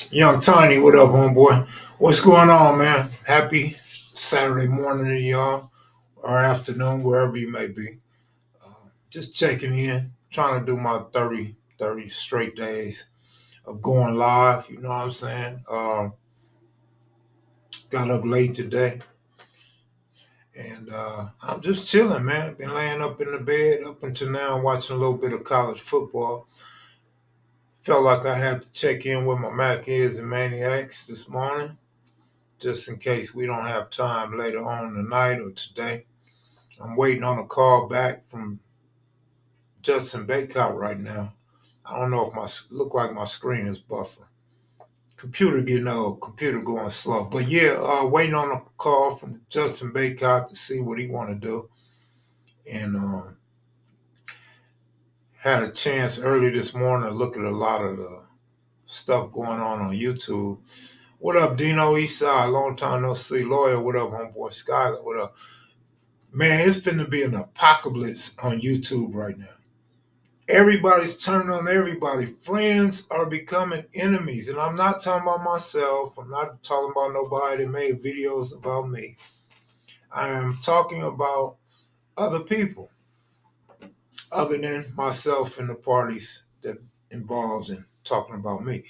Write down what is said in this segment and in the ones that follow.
Young Tiny, what up, homeboy? What's going on, man? Happy Saturday morning to y'all, or afternoon, wherever you may be. Uh, just checking in, trying to do my 30 straight days of going live. You know what I'm saying? Got up late today, and I'm just chilling, man. Been laying up in the bed up until now, watching a little bit of college football. Felt like I had to check in with my Mac heads and maniacs this morning, just in case we don't have time later on tonight or today. I'm waiting on a call back from Justin Baycott right now. I don't know if my look like my screen is buffering. Computer getting old, computer going slow. But yeah, waiting on a call from Justin Baycott to see what he want to do. And had a chance early this morning to look at a lot of the stuff going on YouTube. What up, Dino Eastside? Long time no see. Lawyer, what up, homeboy? Skyler, what up? Man, it's finna be an apocalypse on YouTube right now. Everybody's turning on everybody. Friends are becoming enemies. And I'm not talking about myself. I'm not talking about nobody that made videos about me. I am talking about other people other than myself and the parties that involved in talking about me.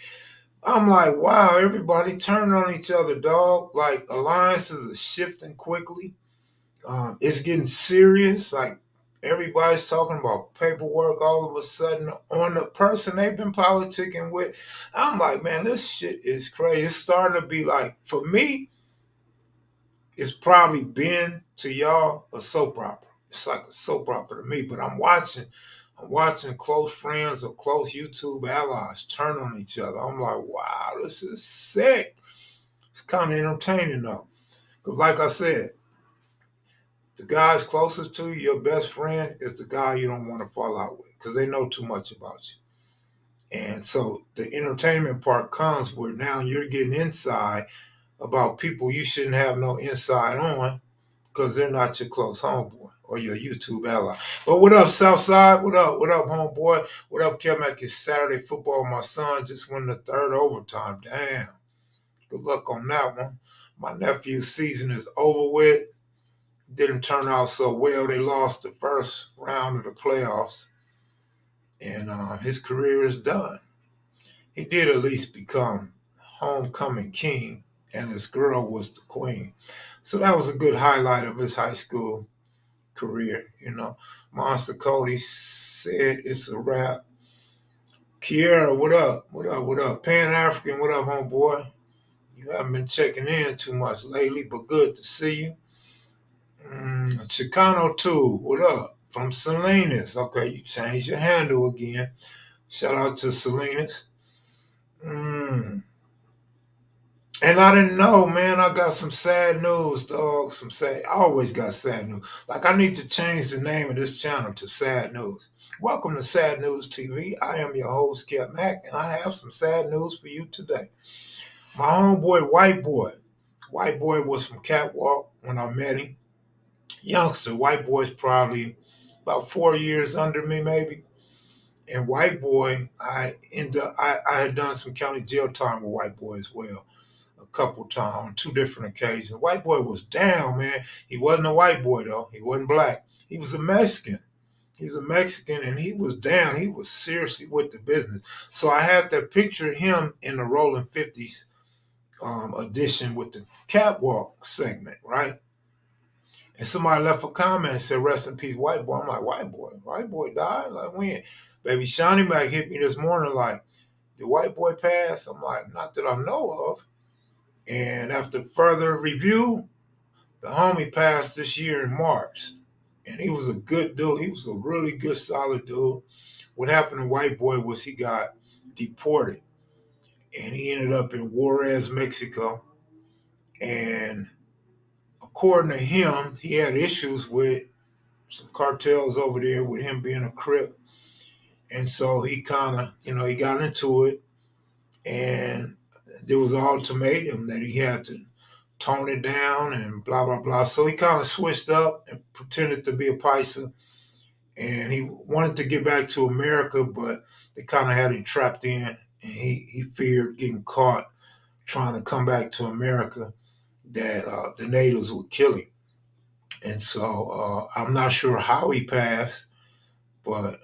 I'm like, wow, everybody turning on each other, dog. Like alliances are shifting quickly. It's getting serious. Like everybody's talking about paperwork all of a sudden on the person they've been politicking with. I'm like, man, this shit is crazy. It's starting to be like, for me, it's probably been to y'all a soap opera. It's like a soap opera to me, but I'm watching close friends or close YouTube allies turn on each other. I'm like, wow, this is sick. It's kind of entertaining though. Because like I said, the guys closest to you, your best friend, is the guy you don't want to fall out with because they know too much about you. And so the entertainment part comes where now you're getting inside about people you shouldn't have no inside on because they're not your close homeboy or your YouTube ally. But what up, Southside? What up? What up, homeboy? What up, Kelmac? It's Saturday football. My son just won the third overtime. Damn. Good luck on that one. My nephew's season is over with. Didn't turn out so well. They lost the first round of the playoffs, and his career is done. He did at least become homecoming king, and his girl was the queen. So that was a good highlight of his high school career. Monster Cody said it's a wrap. Kiera, what up? What up? What up? Pan African, what up, homeboy? You haven't been checking in too much lately, but good to see you. Chicano too. What up? From Salinas. Okay, you changed your handle again. Shout out to Salinas. Mm. And I didn't know, man. I got some sad news, dog. Some sad. I always got sad news. Like I need to change the name of this channel to Sad News. Welcome to Sad News TV. I am your host, Kev Mack, and I have some sad news for you today. My homeboy, White Boy. White Boy was from Catwalk when I met him. Youngster. White Boy's probably about 4 years under me, maybe. And White Boy, I had done some county jail time with White Boy as well, a couple times on two different occasions. White Boy was down, man. He wasn't a white boy though. He wasn't black. He was a Mexican. He was a Mexican, and he was down. He was seriously with the business. So I had that picture of him in the Rolling 50s edition with the catwalk segment, right? And somebody left a comment and said, rest in peace, White Boy. I'm like, White Boy? White Boy died? Like, when? Baby Shawnee Mac hit me this morning like, did White Boy pass? I'm like, not that I know of. And after further review, the homie passed this year in March. And he was a good dude. He was a really good, solid dude. What happened to White Boy was he got deported. And he ended up in Juarez, Mexico. And according to him, he had issues with some cartels over there with him being a Crip. And so he kind of, he got into it. And there was an ultimatum that he had to tone it down and blah, blah, blah. So he kind of switched up and pretended to be a Paisa. And he wanted to get back to America, but they kind of had him trapped in and he feared getting caught trying to come back to America, that the natives would kill him. And so I'm not sure how he passed, but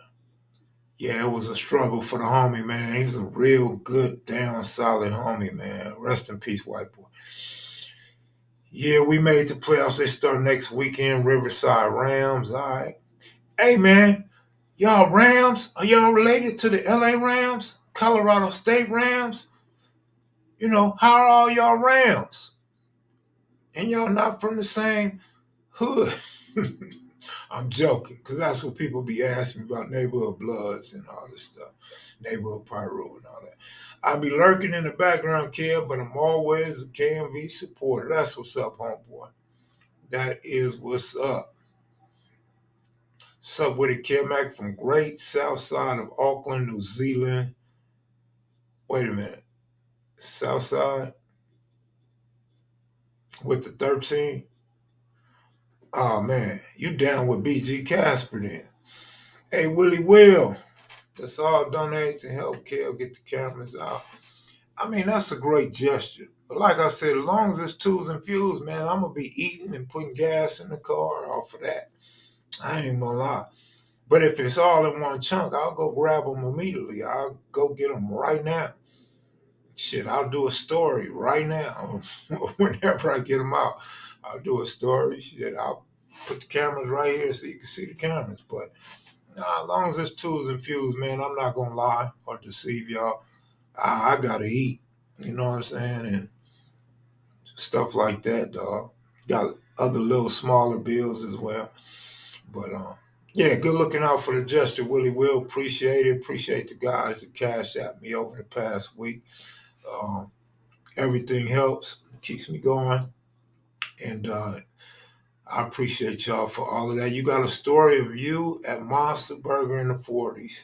yeah, it was a struggle for the homie, man. He was a real good, down, solid homie, man. Rest in peace, white boy. Yeah, we made the playoffs. They start next weekend. Riverside Rams. All right. Hey, man, y'all Rams? Are y'all related to the LA Rams? Colorado State Rams? You know, how are all y'all Rams? And y'all not from the same hood? I'm joking, because that's what people be asking me about neighborhood bloods and all this stuff, neighborhood pyro and all that. I be lurking in the background, kid, but I'm always a KMV supporter. That's what's up, homeboy. That is what's up. What's up with it, Kid Mac from great south side of Auckland, New Zealand. Wait a minute. South side with the 13? Oh, man. You down with BG Casper then. Hey, Willie Will. Let's all donate to help Kel get the cameras out. I mean, that's a great gesture. But like I said, as long as it's tools and fuels, man, I'm going to be eating and putting gas in the car off of that. I ain't even going to lie. But if it's all in one chunk, I'll go grab them immediately. I'll go get them right now. Shit, I'll do a story right now. Whenever I get them out, I'll do a story. Shit, I'll put the cameras right here so you can see the cameras. But nah, as long as it's tools and fuels, man, I'm not going to lie or deceive y'all. I got to eat. You know what I'm saying? And stuff like that, dog. Got other little smaller bills as well. But yeah, good looking out for the gesture, Willie Will. Appreciate it. Appreciate the guys that cash at me over the past week. Um, Everything helps, keeps me going. And I appreciate y'all for all of that. You got a story of you at Monster Burger in the 40s.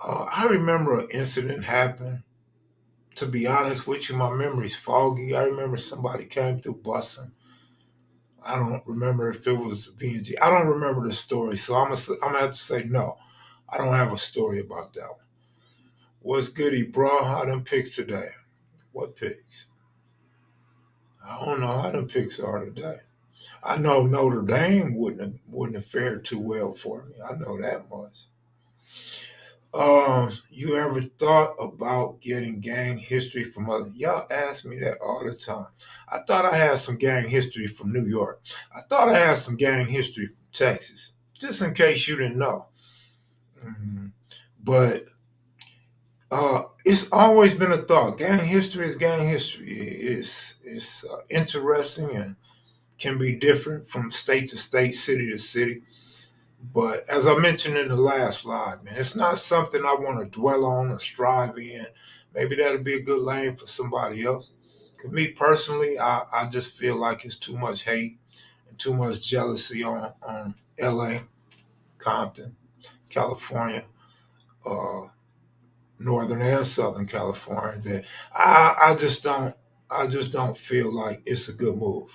I remember an incident happened. To be honest with you, my memory's foggy. I remember somebody came through bussing. I don't remember if it was B&G. I don't remember the story, so I'm gonna have to say no. I don't have a story about that one. What's goody, bro? How them picks today? What picks? I don't know how them picks are today. I know Notre Dame wouldn't have fared too well for me. I know that much. You ever thought about getting gang history from other? Y'all ask me that all the time. I thought I had some gang history from New York. I thought I had some gang history from Texas, just in case you didn't know. Mhm. But it's always been a thought. Gang history is gang history. It's interesting and can be different from state to state, city to city. But as I mentioned in the last slide, man, it's not something I want to dwell on or strive in. Maybe that'll be a good lane for somebody else. 'Cause me personally, I just feel like it's too much hate and too much jealousy on LA, Compton, California, uh, Northern and Southern California that I just don't feel like it's a good move.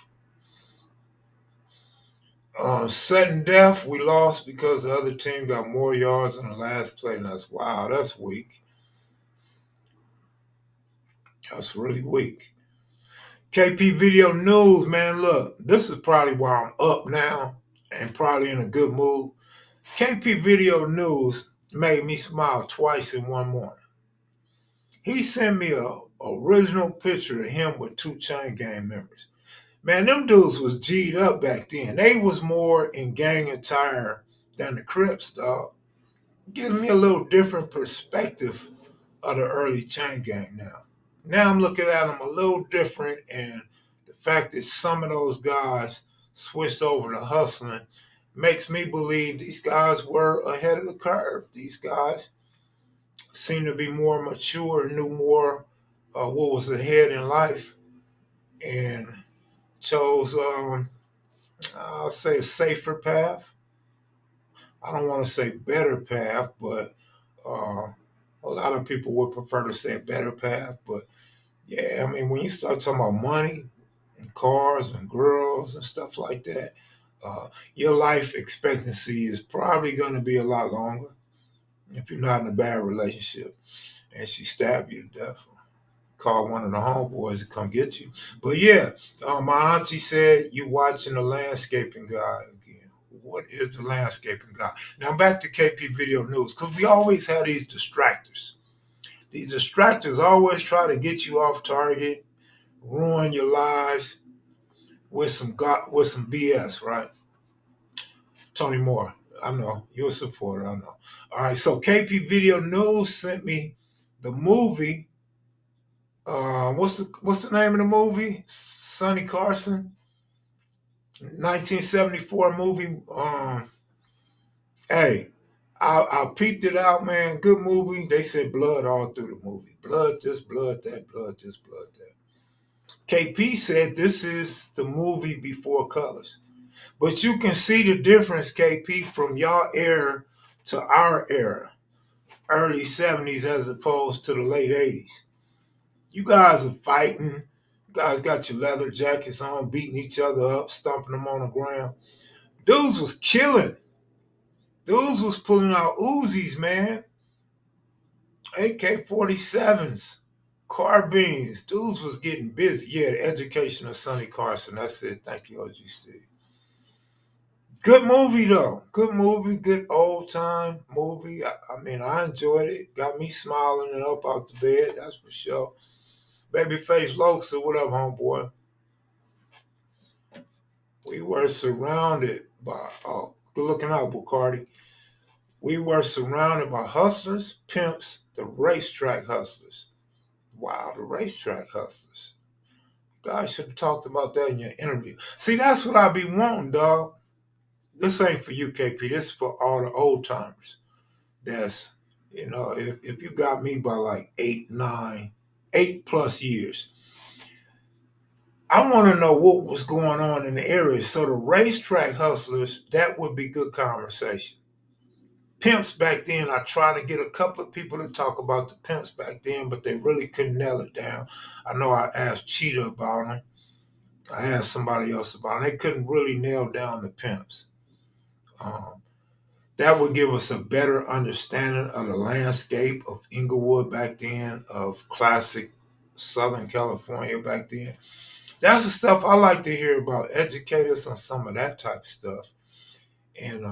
Sudden death, we lost because the other team got more yards in the last play than us. Wow, that's weak. That's really weak. KP Video News, man, look, this is probably why I'm up now and probably in a good mood. KP Video News made me smile twice in one morning. He sent me a original picture of him with two Chain Gang members. Man, them dudes was G'd up back then. They was more in gang attire than the Crips, dog. Gives me a little different perspective of the early Chain Gang now. Now I'm looking at them a little different, and the fact that some of those guys switched over to hustling makes me believe these guys were ahead of the curve. These guys seem to be more mature and knew more what was ahead in life and chose, I'll say, a safer path. I don't want to say better path, but uh, a lot of people would prefer to say a better path. But yeah, I mean, when you start talking about money and cars and girls and stuff like that, your life expectancy is probably going to be a lot longer. if you're not in a bad relationship, and she stabbed you to death. Call one of the homeboys to come get you. But yeah, my auntie said you watching the landscaping guy again. What is the landscaping guy? Now back to KP Video News, because we always have these distractors. These distractors always try to get you off target, ruin your lives with some BS, right? Tony Moore, I know you're a supporter. I know. All right, so KP Video News sent me the movie. What's the name of the movie? Sonny Carson, 1974 movie. Hey, I peeped it out, man. Good movie. They said blood all through the movie. Blood this, blood that, blood this, blood that. KP said this is the movie before colors. But you can see the difference, KP, from y'all era to our era, early 70s as opposed to the late 80s. You guys are fighting. You guys got your leather jackets on, beating each other up, stomping them on the ground. Dudes was killing. Dudes was pulling out Uzis, man. AK-47s, carbines. Dudes was getting busy. Yeah, the education of Sonny Carson. That's it. Thank you, OG Steve. Good movie though. Good movie. Good old time movie. I mean, I enjoyed it. Got me smiling and up out the bed. That's for sure. Babyface Lokes or whatever, homeboy. We were surrounded by. Oh, good looking out, Bacardi. We were surrounded by hustlers, pimps, the racetrack hustlers. Wow, the racetrack hustlers. God should have talked about that in your interview. See, that's what I be wanting, dog. This ain't for you, KP. This is for all the old timers. That's, if you got me by like 8 plus years, I want to know what was going on in the area. So the racetrack hustlers, that would be good conversation. Pimps back then, I tried to get a couple of people to talk about the pimps back then, but they really couldn't nail it down. I know I asked Cheetah about them. I asked somebody else about them. They couldn't really nail down the pimps. Um, that would give us a better understanding of the landscape of Inglewood back then, of classic Southern California back then. That's the stuff I like to hear about. Educate us on some of that type of stuff. And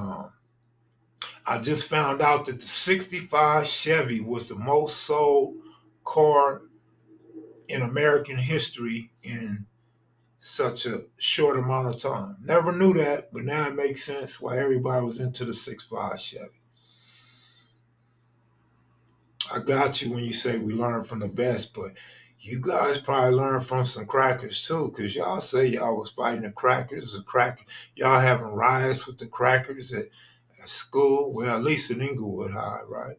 I just found out that the 65 Chevy was the most sold car in American history in such a short amount of time. Never knew that, but now it makes sense why everybody was into the 65 Chevy. I got you when you say we learn from the best, but you guys probably learned from some crackers too, because y'all say y'all was fighting the crack. Y'all having riots with the crackers at school. Well, at least in Inglewood High, right?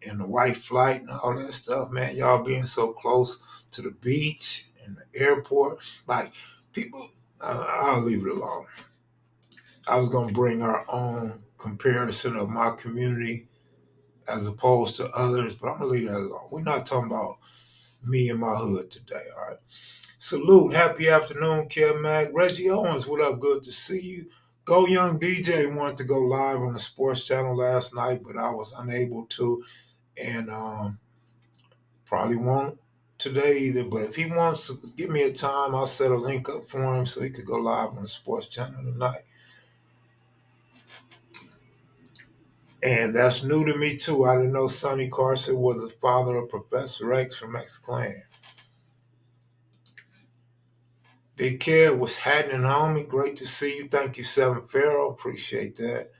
And the white flight and all that stuff, man. Y'all being so close to the beach and the airport, like people. I'll leave it alone. I was gonna bring our own comparison of my community as opposed to others, but I'm gonna leave that alone. We're not talking about me and my hood today, all right? Salute, happy afternoon, Kev Mac. Reggie Owens, what up? Good to see you. Go Young DJ wanted to go live on the sports channel last night, but I was unable to, and probably won't today either. But if he wants to give me a time, I'll set a link up for him so he could go live on the sports channel tonight. And that's new to me too. I didn't know Sonny Carson was the father of Professor X from X Clan. Big Kev was Hattnin, homie. Great to see you. Thank you, Seven Pharaoh. Appreciate that.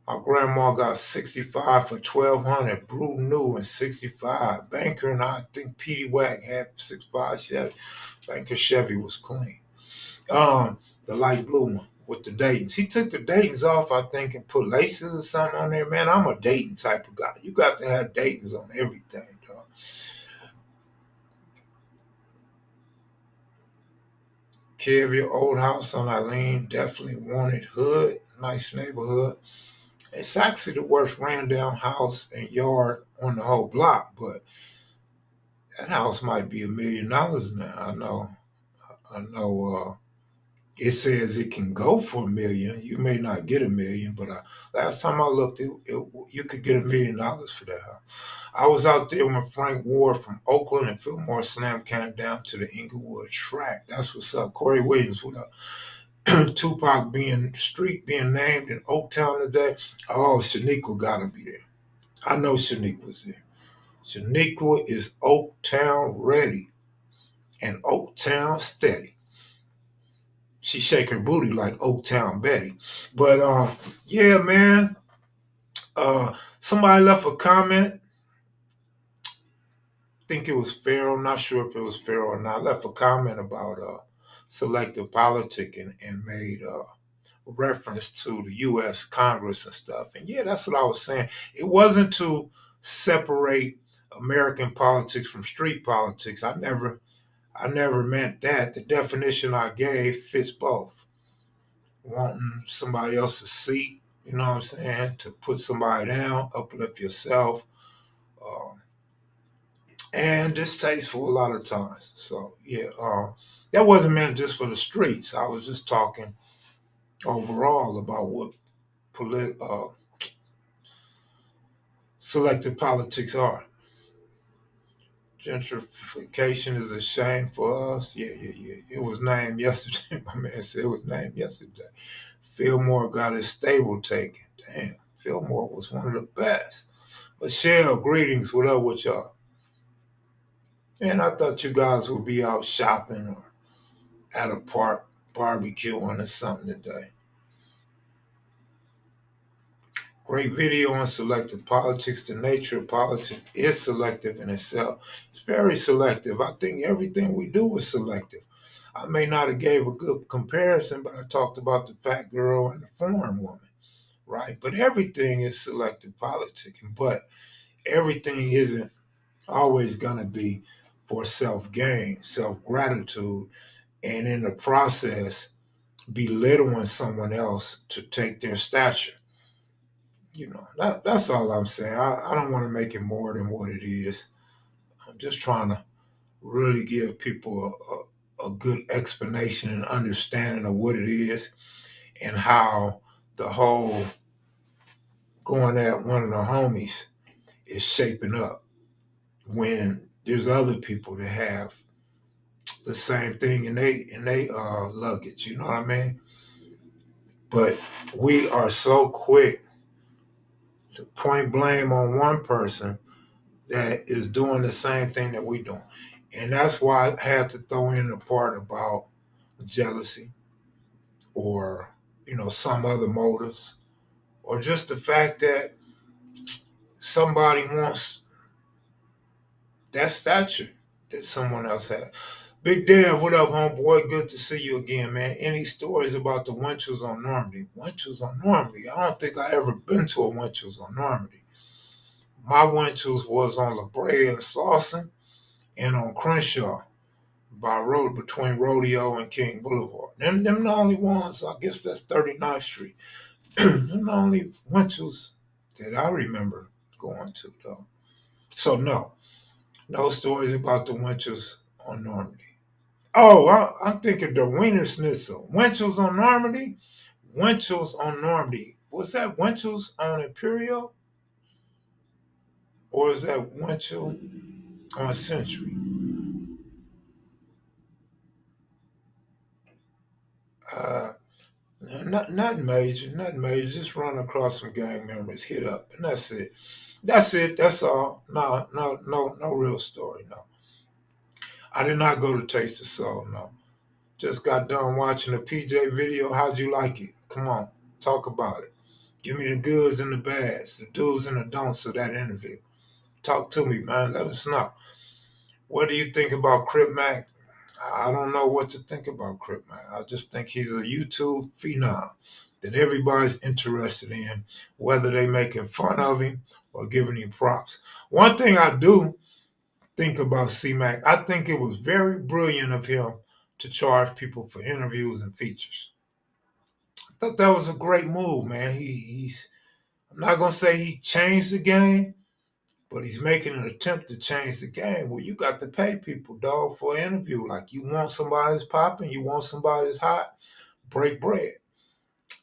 My grandma got 65 for 1200. Brew new and 65. Banker and I think Petey Wack had 65 Chevy. Banker Chevy was clean. The light blue one with the Daytons. He took the Daytons off, I think, and put laces or something on there. Man, I'm a Dayton type of guy. You got to have Daytons on everything, dog. Kev, your old house on Eileen, definitely wanted hood. Nice neighborhood. It's actually the worst ran down house and yard on the whole block, but that house might be $1 million now. I know It says it can go for 1 million. You may not get 1 million, but last time I looked, you could get $1 million for that house. I was out there when Frank Ward from Oakland and Fillmore Slam came down to the Inglewood track. That's what's up. Corey Williams with Tupac being named in Oaktown today. Oh, Shaniqua gotta be there. I know Shaniqua's there. Shaniqua is Oaktown ready and Oaktown steady. She shake her booty like Oaktown Betty. But yeah, man. Somebody left a comment. I think it was Pharaoh. I'm not sure if it was Pharaoh or not. Left a comment about selective politic and made reference to the U.S. Congress and stuff. And yeah, that's what I was saying. It wasn't to separate American politics from street politics. I never meant that. The definition I gave fits both. Wanting somebody else's seat, you know what I'm saying, to put somebody down, uplift yourself, uh, and distasteful a lot of times. So yeah, that wasn't meant just for the streets. I was just talking overall about what selective politics are. Gentrification is a shame for us. Yeah, yeah, yeah. It was named yesterday. My man said it was named yesterday. Fillmore got his stable taken. Damn, Fillmore was one of the best. Michelle, greetings. What up with y'all? And I thought you guys would be out shopping or at a park barbecuing or something today. Great video on selective politics. The nature of politics is selective in itself. It's very selective. I think everything we do is selective. I may not have gave a good comparison, but I talked about the fat girl and the foreign woman, right? But everything is selective politics. But everything isn't always going to be for self gain, self gratitude, and in the process, belittling someone else to take their stature. That's all I'm saying. I don't want to make it more than what it is. I'm just trying to really give people a good explanation and understanding of what it is and how the whole going at one of the homies is shaping up when there's other people that have the same thing in they luggage. You know what I mean? But we are so quick to point blame on one person that is doing the same thing that we doing. And that's why I had to throw in the part about jealousy or, some other motives or just the fact that somebody wants that stature that someone else has. Big Dan, what up, homeboy? Good to see you again, man. Any stories about the Winchell's on Normandy? Winchell's on Normandy? I don't think I ever been to a Winchell's on Normandy. My Winchell's was on La Brea and Slauson and on Crenshaw by road between Rodeo and King Boulevard. Them the only ones. I guess that's 39th Street. Them the only Winchell's that I remember going to though. So no stories about the Winchell's on Normandy. Oh, I'm thinking the Wiener Schnitzel. Winchell's on Normandy. Winchell's on Normandy. Was that Winchell's on Imperial, or is that Winchell on Century? Uh, not major, not major. Just run across some gang members, hit up, and that's it. That's it. That's all. No, no, no, no real story. No, I did not go to Taste of Soul. No, just got done watching the PJ video. How'd you like it? Come on, talk about it. Give me the goods and the bads, the do's and the don'ts of that interview. Talk to me, man. Let us know. What do you think about Crip Mac? I don't know what to think about Crip Mac. I just think he's a YouTube phenom that everybody's interested in, whether they making fun of him or giving him props. One thing I do think about C-Mac, I think it was very brilliant of him to charge people for interviews and features. I thought that was a great move, man. He's I'm not gonna say he changed the game, but he's making an attempt to change the game. Well, you got to pay people, dog, for an interview. Like you want somebody that's popping, you want somebody that's hot. break bread.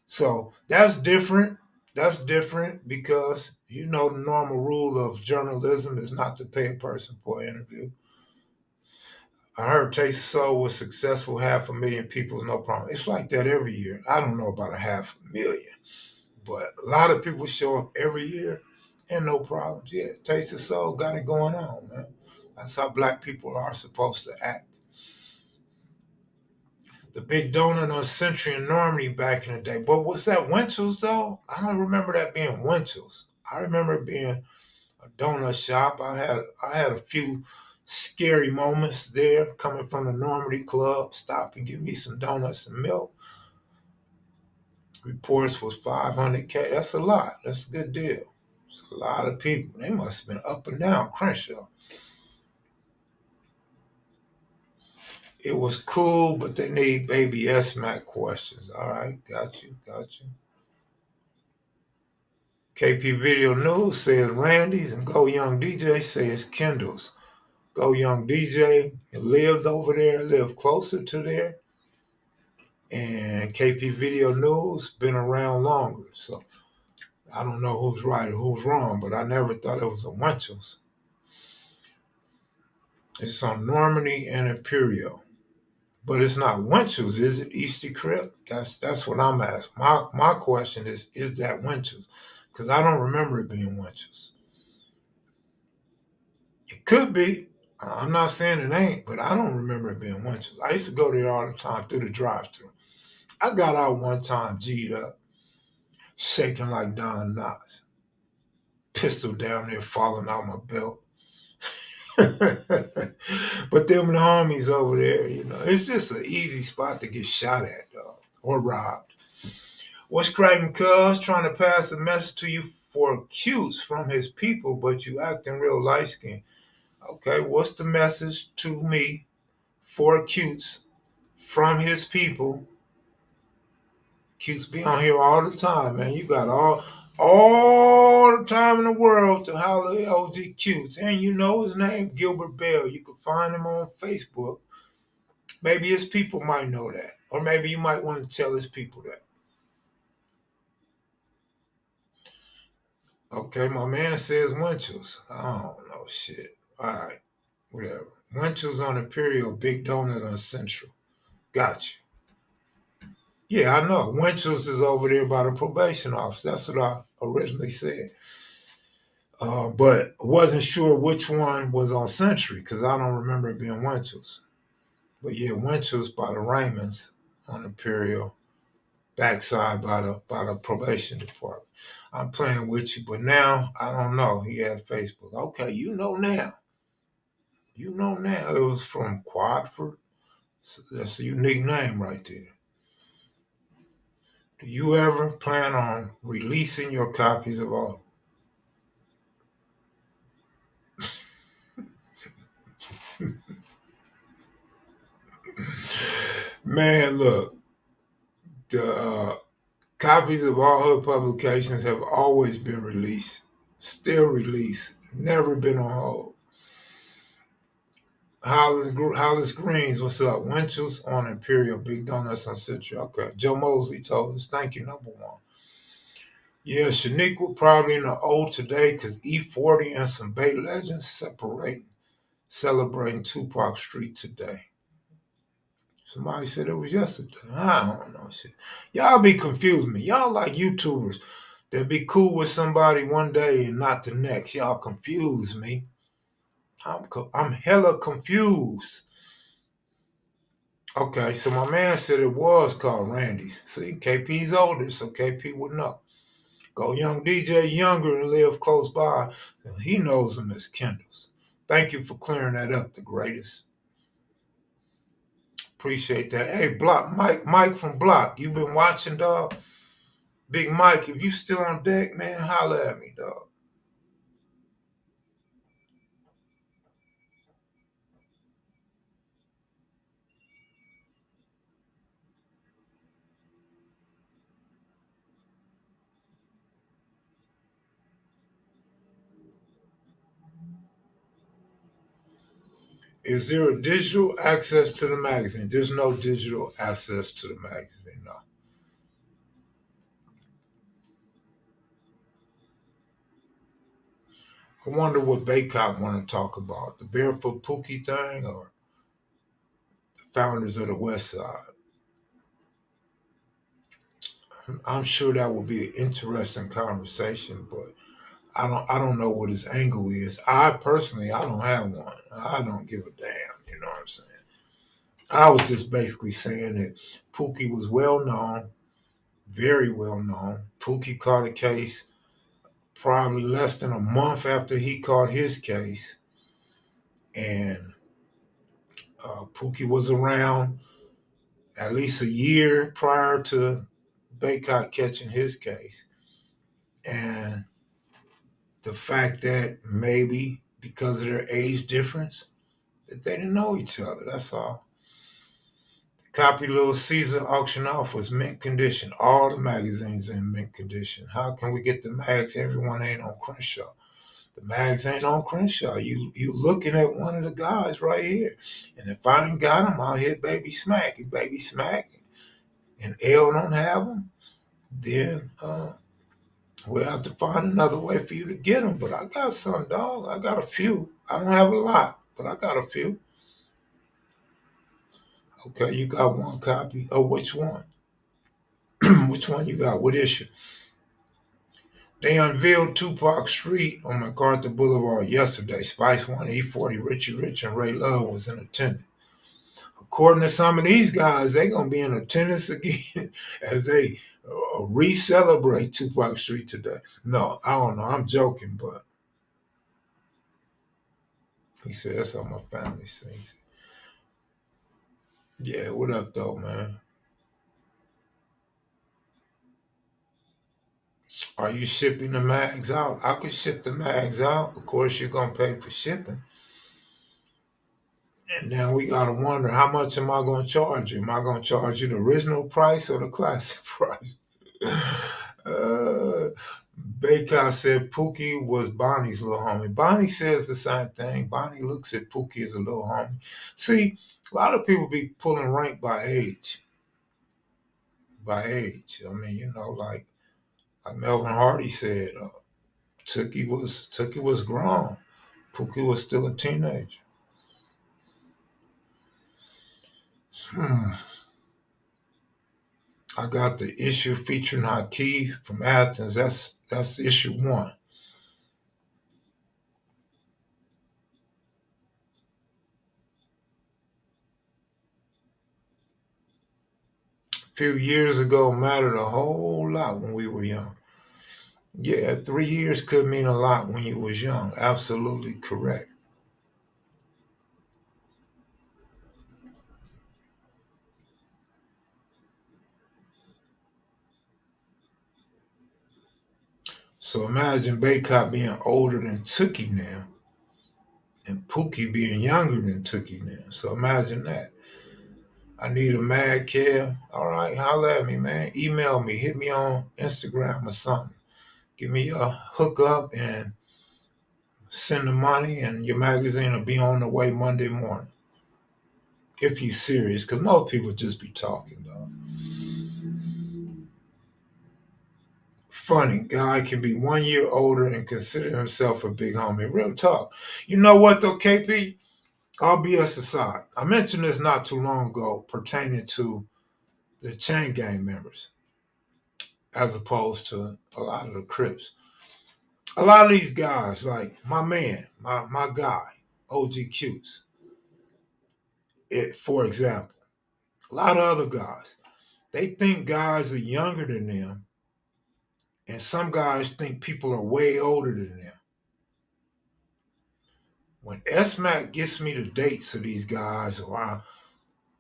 So that's different. That's different because you know the normal rule of journalism is not to pay a person for an interview. I heard Taste of Soul was successful, 500,000 people, no problem. It's like that every year. I don't know about a 500,000, but a lot of people show up every year and no problems. Yeah, Taste of Soul got it going on, man. That's how black people are supposed to act. The big donut on Century and Normandy back in the day. But was that Winchell's though? I don't remember that being Winchell's. I remember it being a donut shop. I had a few scary moments there coming from the Normandy Club. Stop and give me some donuts and milk. Reports was 500K. That's a lot. That's a good deal. It's a lot of people. They must have been up and down Crenshaw. It was cool, but they need baby S-Mac questions. All right, got you, got you. KP Video News says Randy's and Go Young DJ says Kendall's. Go Young DJ lived over there, lived closer to there. And KP Video News been around longer. So I don't know who's right or who's wrong, but I never thought it was a Winchell's. It's on Normandy and Imperial. But it's not Winchell's, is it? Easter Crib? That's what I'm asking. My question is that Winchell's? Because I don't remember it being Winchell's. It could be. I'm not saying it ain't, but I don't remember it being Winchell's. I used to go there all the time through the drive-thru. I got out one time, G'd up, shaking like Don Knotts. Pistol down there falling out my belt. But them the homies over there, it's just an easy spot to get shot at, dog, or robbed. What's cracking, cuz? Trying to pass a message to you for cutes from his people, but you acting real light skinned. Okay, what's the message to me for cutes from his people? Cutes be on here all the time, man. You got all the time in the world to holler at OG Cutes. And you know his name, Gilbert Bell. You can find him on Facebook. Maybe his people might know that. Or maybe you might want to tell his people that. Okay, my man says Winchell's. I don't know shit. All right, whatever. Winchell's on Imperial, Big Donut on Central. Gotcha. Yeah, I know. Winchell's is over there by the probation office. That's what I originally said. But wasn't sure which one was on Century because I don't remember it being Winchell's. But yeah, Winchell's by the Raymonds on Imperial, backside by the probation department. I'm playing with you, but now I don't know. He had Facebook. Okay, you know now. You know now. It was from Quadford. So that's a unique name right there. Do you ever plan on releasing your copies of all? Man, look, the copies of all her publications have always been released, still released, never been on hold. Hollis Greens, what's up? Winchell's on Imperial, Big Donuts on Central. Okay. Joe Mosley told us, thank you, number one. Yeah, Shaniqua probably in the O today because E40 and some Bay Legends celebrating Tupac Street today. Somebody said it was yesterday. I don't know shit. Y'all be confusing me. Y'all like YouTubers that be cool with somebody one day and not the next. Y'all confuse me. I'm hella confused. Okay, so my man said it was called Randy's. See, KP's older, so KP would know. Go Young DJ younger and live close by. He knows them as Kendall's. Thank you for clearing that up, the greatest. Appreciate that. Hey, Block, Mike from Block, you been watching, dog? Big Mike, if you still on deck, man, holla at me, dog. Is there a digital access to the magazine? There's no digital access to the magazine, no. I wonder what Baycott want to talk about. The Barefoot Pookie thing or the founders of the West Side? I'm sure that will be an interesting conversation, but I don't know what his angle is. I personally I don't have one. I don't give a damn, you know what I'm saying? I was just basically saying that Pookie was well known, very well known. Pookie caught a case probably less than a month after he caught his case. And Pookie was around at least a year prior to Baycott catching his case. And the fact that maybe because of their age difference, that they didn't know each other. That's all. The copy Little Caesar auction off was mint condition. All the magazines in mint condition. How can we get the mags? Everyone ain't on Crenshaw. The mags ain't on Crenshaw. You looking at one of the guys right here. And if I ain't got him, I'll hit Baby Smack. If Baby Smack and L don't have him, then we'll have to find another way for you to get them. But I got some, dog. I got a few. I don't have a lot, but I got a few. Okay, you got one copy. Oh, which one? Which one you got? What issue? They unveiled Tupac Street on MacArthur Boulevard yesterday. Spice One, E40, Richie Rich, and Ray Love was in attendance. According to some of these guys, they gonna be in attendance again as they re-celebrate Tupac Street today. No, I don't know. I'm joking, but he said that's how my family sings. Yeah, what up, though, man? Are you shipping the mags out? I could ship the mags out. Of course, you're gonna pay for shipping. And now we gotta wonder how much am I gonna charge you? Am I gonna charge you the original price or the classic price? uh, Baycott said Pookie was Bonnie's little homie. Bonnie says the same thing. Bonnie looks at Pookie as a little homie. See, a lot of people be pulling rank by age. By age. I mean, like Melvin Hardy said, Tookie was grown. Pookie was still a teenager. Hmm. I got the issue featuring Hakeem from Athens. That's issue one. A few years ago mattered a whole lot when we were young. Yeah, 3 years could mean a lot when you was young. Absolutely correct. So imagine Baycott being older than Tookie now, and Pookie being younger than Tookie now. So imagine that. I need a mad cab. All right, holla at me, man. Email me, hit me on Instagram or something. Give me a hookup and send the money, and your magazine will be on the way Monday morning. If you're serious, because most people just be talking, though. Funny guy can be 1 year older and consider himself a big homie. Real talk. You know what though, KP? All BS aside, I mentioned this not too long ago pertaining to the chain gang members, as opposed to a lot of the Crips. A lot of these guys, like my man, my guy, OG Q's, for example, a lot of other guys, they think guys are younger than them, and some guys think people are way older than them. When SMAC gets me the dates of these guys, or I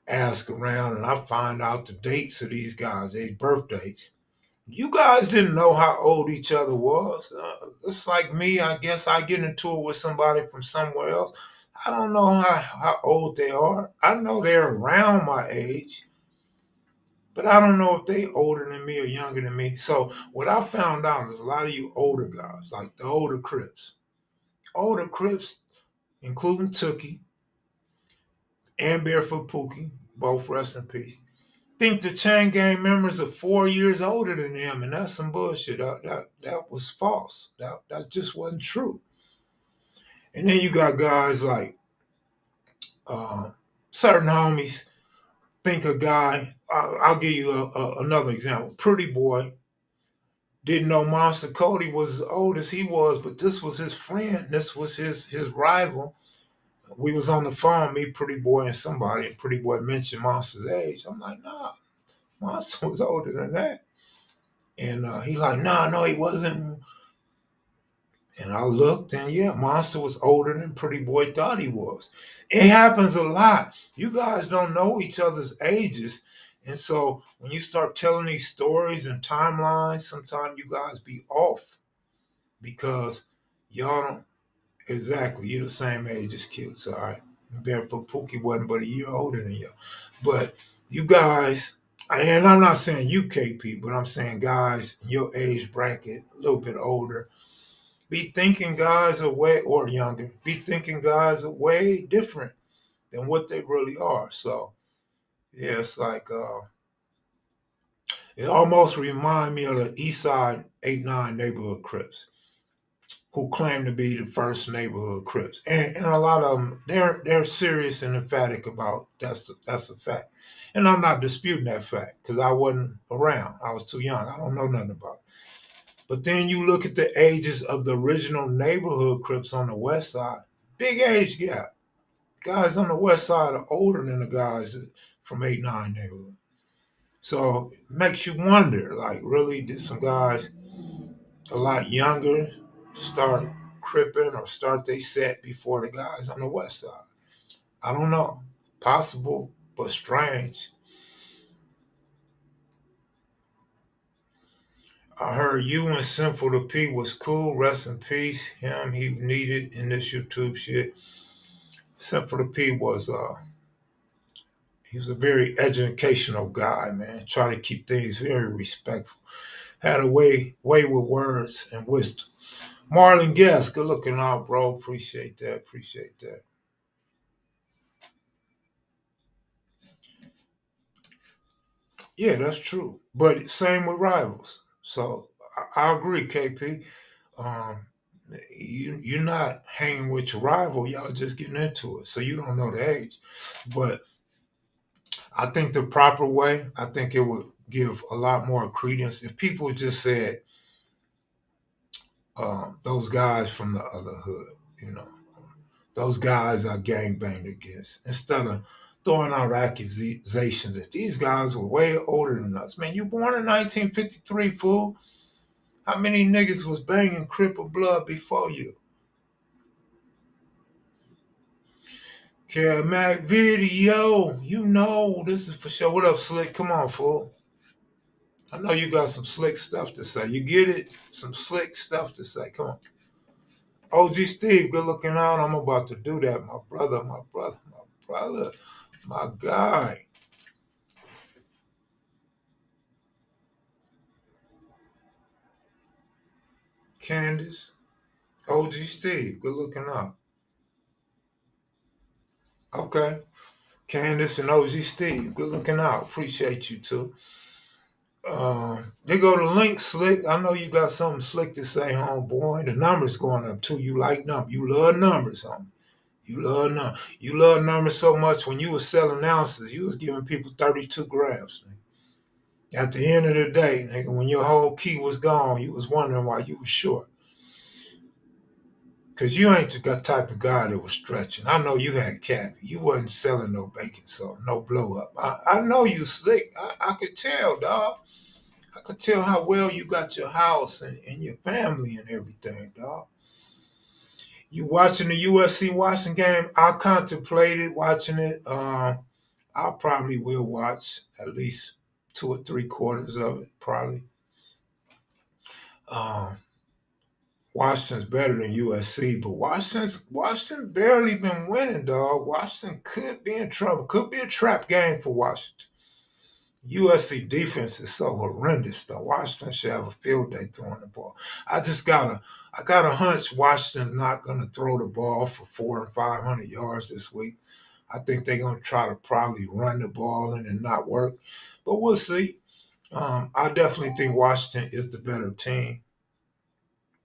ask around and I find out the dates of these guys, their birth dates, you guys didn't know how old each other was. It's like me, I guess I get into it with somebody from somewhere else. I don't know how old they are. I know they're around my age, but I don't know if they older than me or younger than me. So what I found out is a lot of you older guys, like the older Crips, including Tookie, and Barefoot Pookie, both rest in peace. Think the Chain Gang members are 4 years older than him, and that's some bullshit. That was false. That just wasn't true. And then you got guys like uh, certain homies think a guy. I'll give you another example. Pretty Boy didn't know Monster Cody was as old as he was, but this was his friend. This was his rival. We was on the phone, me, Pretty Boy, and somebody, and Pretty Boy mentioned Monster's age. I'm like, nah, Monster was older than that. And he like, nah, no, he wasn't. And I looked, and yeah, Monster was older than Pretty Boy thought he was. It happens a lot. You guys don't know each other's ages. And so when you start telling these stories and timelines, sometimes you guys be off because y'all don't exactly, you're the same age as kids, all right? Barefoot Pookie wasn't but a year older than you. But you guys, and I'm not saying you KP, but I'm saying guys in your age bracket, a little bit older, be thinking guys are way, or younger, be thinking guys are way different than what they really are. So yeah, it's like it almost remind me of the East Side 8-9 neighborhood Crips who claim to be the first neighborhood Crips, and a lot of them they're serious and emphatic about that's a fact, and I'm not disputing that fact because I wasn't around, I was too young, I don't know nothing about it. But then you look at the ages of the original neighborhood Crips on the West Side, big age gap. Guys on the West Side are older than the guys from 8-9 neighborhood, so it makes you wonder, like, really, did some guys a lot younger start cripping or start they set before the guys on the west side? I don't know. Possible, but strange. I heard you and Sinful to P was cool. Rest in peace. Him, he needed in this YouTube shit. Sinful to P was he was a very educational guy, man. Try to keep things very respectful. Had a way with words and wisdom. Marlon Guest, good looking out, bro. Appreciate that. Appreciate that. Yeah, that's true. But same with rivals. So I agree, KP. Um, you're not hanging with your rival. Y'all just getting into it, so you don't know the age. But I think the proper way, I think it would give a lot more credence if people just said those guys from the other hood. You know, those guys are gang banged against instead of throwing out accusations that these guys were way older than us. Man, you born in 1953, fool. How many niggas was banging Cripple Blood before you? Care Mac video, you know this is for sure. What up, Slick? Come on, fool. I know you got some slick stuff to say. You get it? Some slick stuff to say. Come on. OG Steve, good looking out. I'm about to do that. My brother, my brother, my brother, my guy. Candace, OG Steve, good looking out. Okay. Candace and OG Steve, good looking out. Appreciate you too. They go to Link Slick. I know you got something slick to say, homeboy. The numbers going up too. You like numbers. You love numbers, homie. You love numbers. You love numbers so much. When you was selling ounces, you was giving people 32 grams. At the end of the day, nigga, when your whole key was gone, you was wondering why you was short. Cause you ain't the type of guy that was stretching. I know you had cappy. You wasn't selling no baking soda, no blow up. I know you slick. I could tell, dog. I could tell how well you got your house and your family and everything, dog. You watching the USC Washington game? I contemplated watching it. I probably will watch at least 2 or 3 quarters of it, probably. Um, Washington's better than USC, but Washington barely been winning, dog. Washington could be in trouble. Could be a trap game for Washington. USC defense is so horrendous though. Washington should have a field day throwing the ball. I got a hunch Washington's not gonna throw the ball for 400 and 500 yards this week. I think they're gonna try to probably run the ball and it not work, but we'll see. I definitely think Washington is the better team.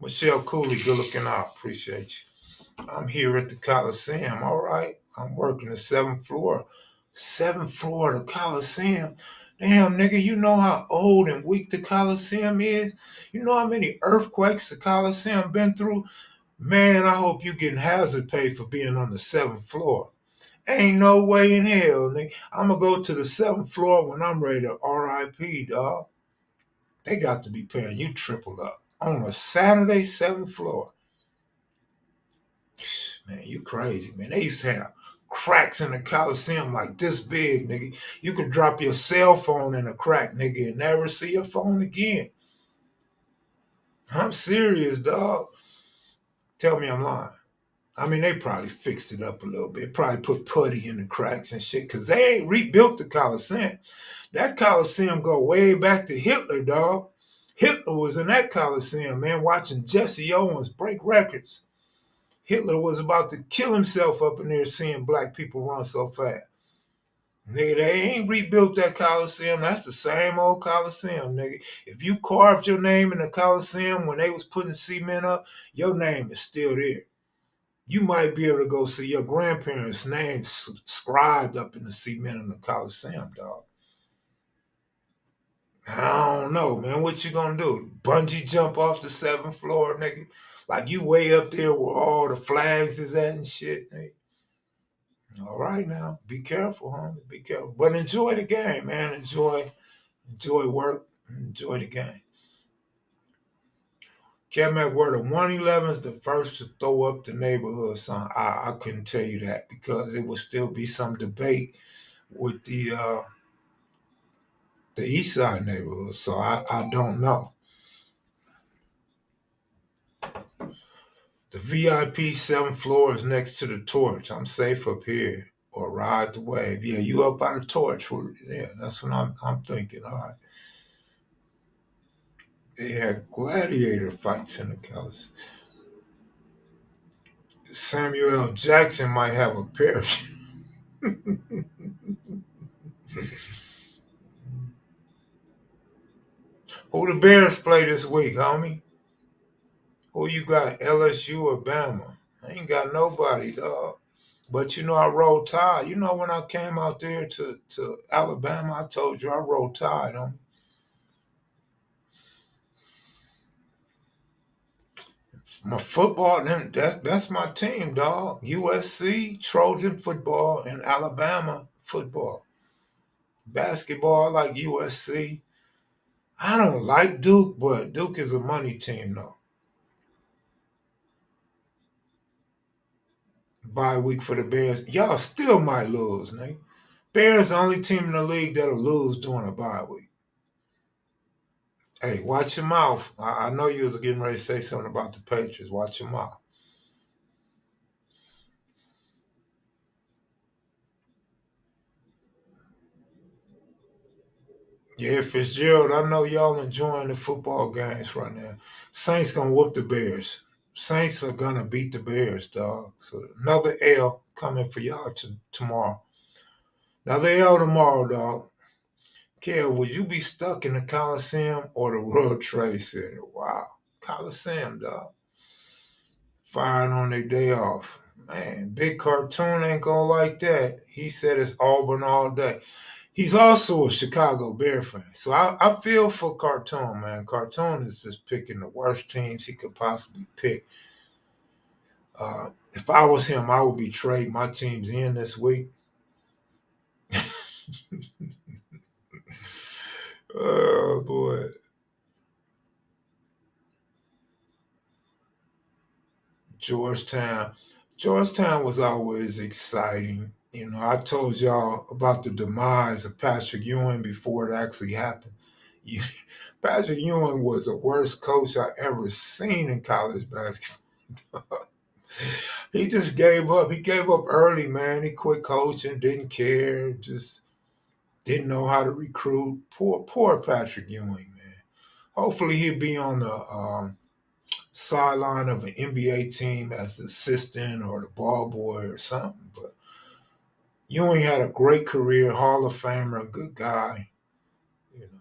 Michelle Cooley, good looking out. Appreciate you. I'm here at the Coliseum. All right. I'm working the seventh floor. Seventh floor of the Coliseum. Damn, nigga, you know how old and weak the Coliseum is? You know how many earthquakes the Coliseum been through? Man, I hope you getting hazard pay for being on the seventh floor. Ain't no way in hell, nigga. I'm gonna go to the seventh floor when I'm ready to RIP, dog. They got to be paying you triple up on a Saturday, seventh floor. Man, you crazy, man. They used to have cracks in the Coliseum like this big, nigga. You could drop your cell phone in a crack, nigga, and never see your phone again. I'm serious, dog. Tell me I'm lying. I mean, they probably fixed it up a little bit. Probably put putty in the cracks and shit, because they ain't rebuilt the Coliseum. That Coliseum go way back to Hitler, dog. Hitler was in that Coliseum, man, watching Jesse Owens break records. Hitler was about to kill himself up in there seeing black people run so fast. Nigga, they ain't rebuilt that Coliseum. That's the same old Coliseum, nigga. If you carved your name in the Coliseum when they was putting cement up, your name is still there. You might be able to go see your grandparents' names scribed up in the cement in the Coliseum, dog. I don't know, man. What you gonna do? Bungee jump off the seventh floor, nigga? Like you way up there where all the flags is at and shit, nigga. All right now. Be careful, homie. Be careful. But enjoy the game, man. Enjoy work. Enjoy the game. Mac, were the 111s the first to throw up the neighborhood sign? I couldn't tell you that because it would still be some debate with the East Side neighborhood. So I don't know. The VIP seventh floor is next to the torch. I'm safe up here. Or ride the wave. Yeah, you up by the torch. Yeah, that's what I'm thinking. All right. They had gladiator fights in the Coliseum. Samuel L. Jackson might have a parachute. Who the Bears play this week, homie? Who you got? LSU or Bama? I ain't got nobody, dog. But you know I rolled tide. You know when I came out there to Alabama, I told you I rolled tide, homie. My football, that's my team, dog. USC, Trojan football, and Alabama football. Basketball, I like USC. I don't like Duke, but Duke is a money team, though. Bye week for the Bears. Y'all still might lose, nigga. Bears the only team in the league that'll lose during a bye week. Hey, watch your mouth. I know you was getting ready to say something about the Patriots. Watch your mouth. Yeah, Fitzgerald, I know y'all enjoying the football games right now. Saints gonna whoop the Bears. Saints are gonna beat the Bears, dog. So another L coming for y'all tomorrow. Another L tomorrow, dog. Kel, would you be stuck in the Coliseum or the World Trade Center? Wow. Coliseum, dog. Firing on their day off. Man, big cartoon ain't gonna like that. He said it's Auburn all day. He's also a Chicago Bear fan. So I feel for Cartoon, man. Cartoon is just picking the worst teams he could possibly pick. If I was him, I would be trading my teams in this week. Oh boy. Georgetown. Georgetown was always exciting. You know, I told y'all about the demise of Patrick Ewing before it actually happened. You, Patrick Ewing was the worst coach I ever seen in college basketball. He just gave up. He gave up early, man. He quit coaching, didn't care, just didn't know how to recruit. Poor Patrick Ewing, man. Hopefully he'll be on the sideline of an NBA team as the assistant or the ball boy or something. But Ewing had a great career, Hall of Famer, good guy. You know.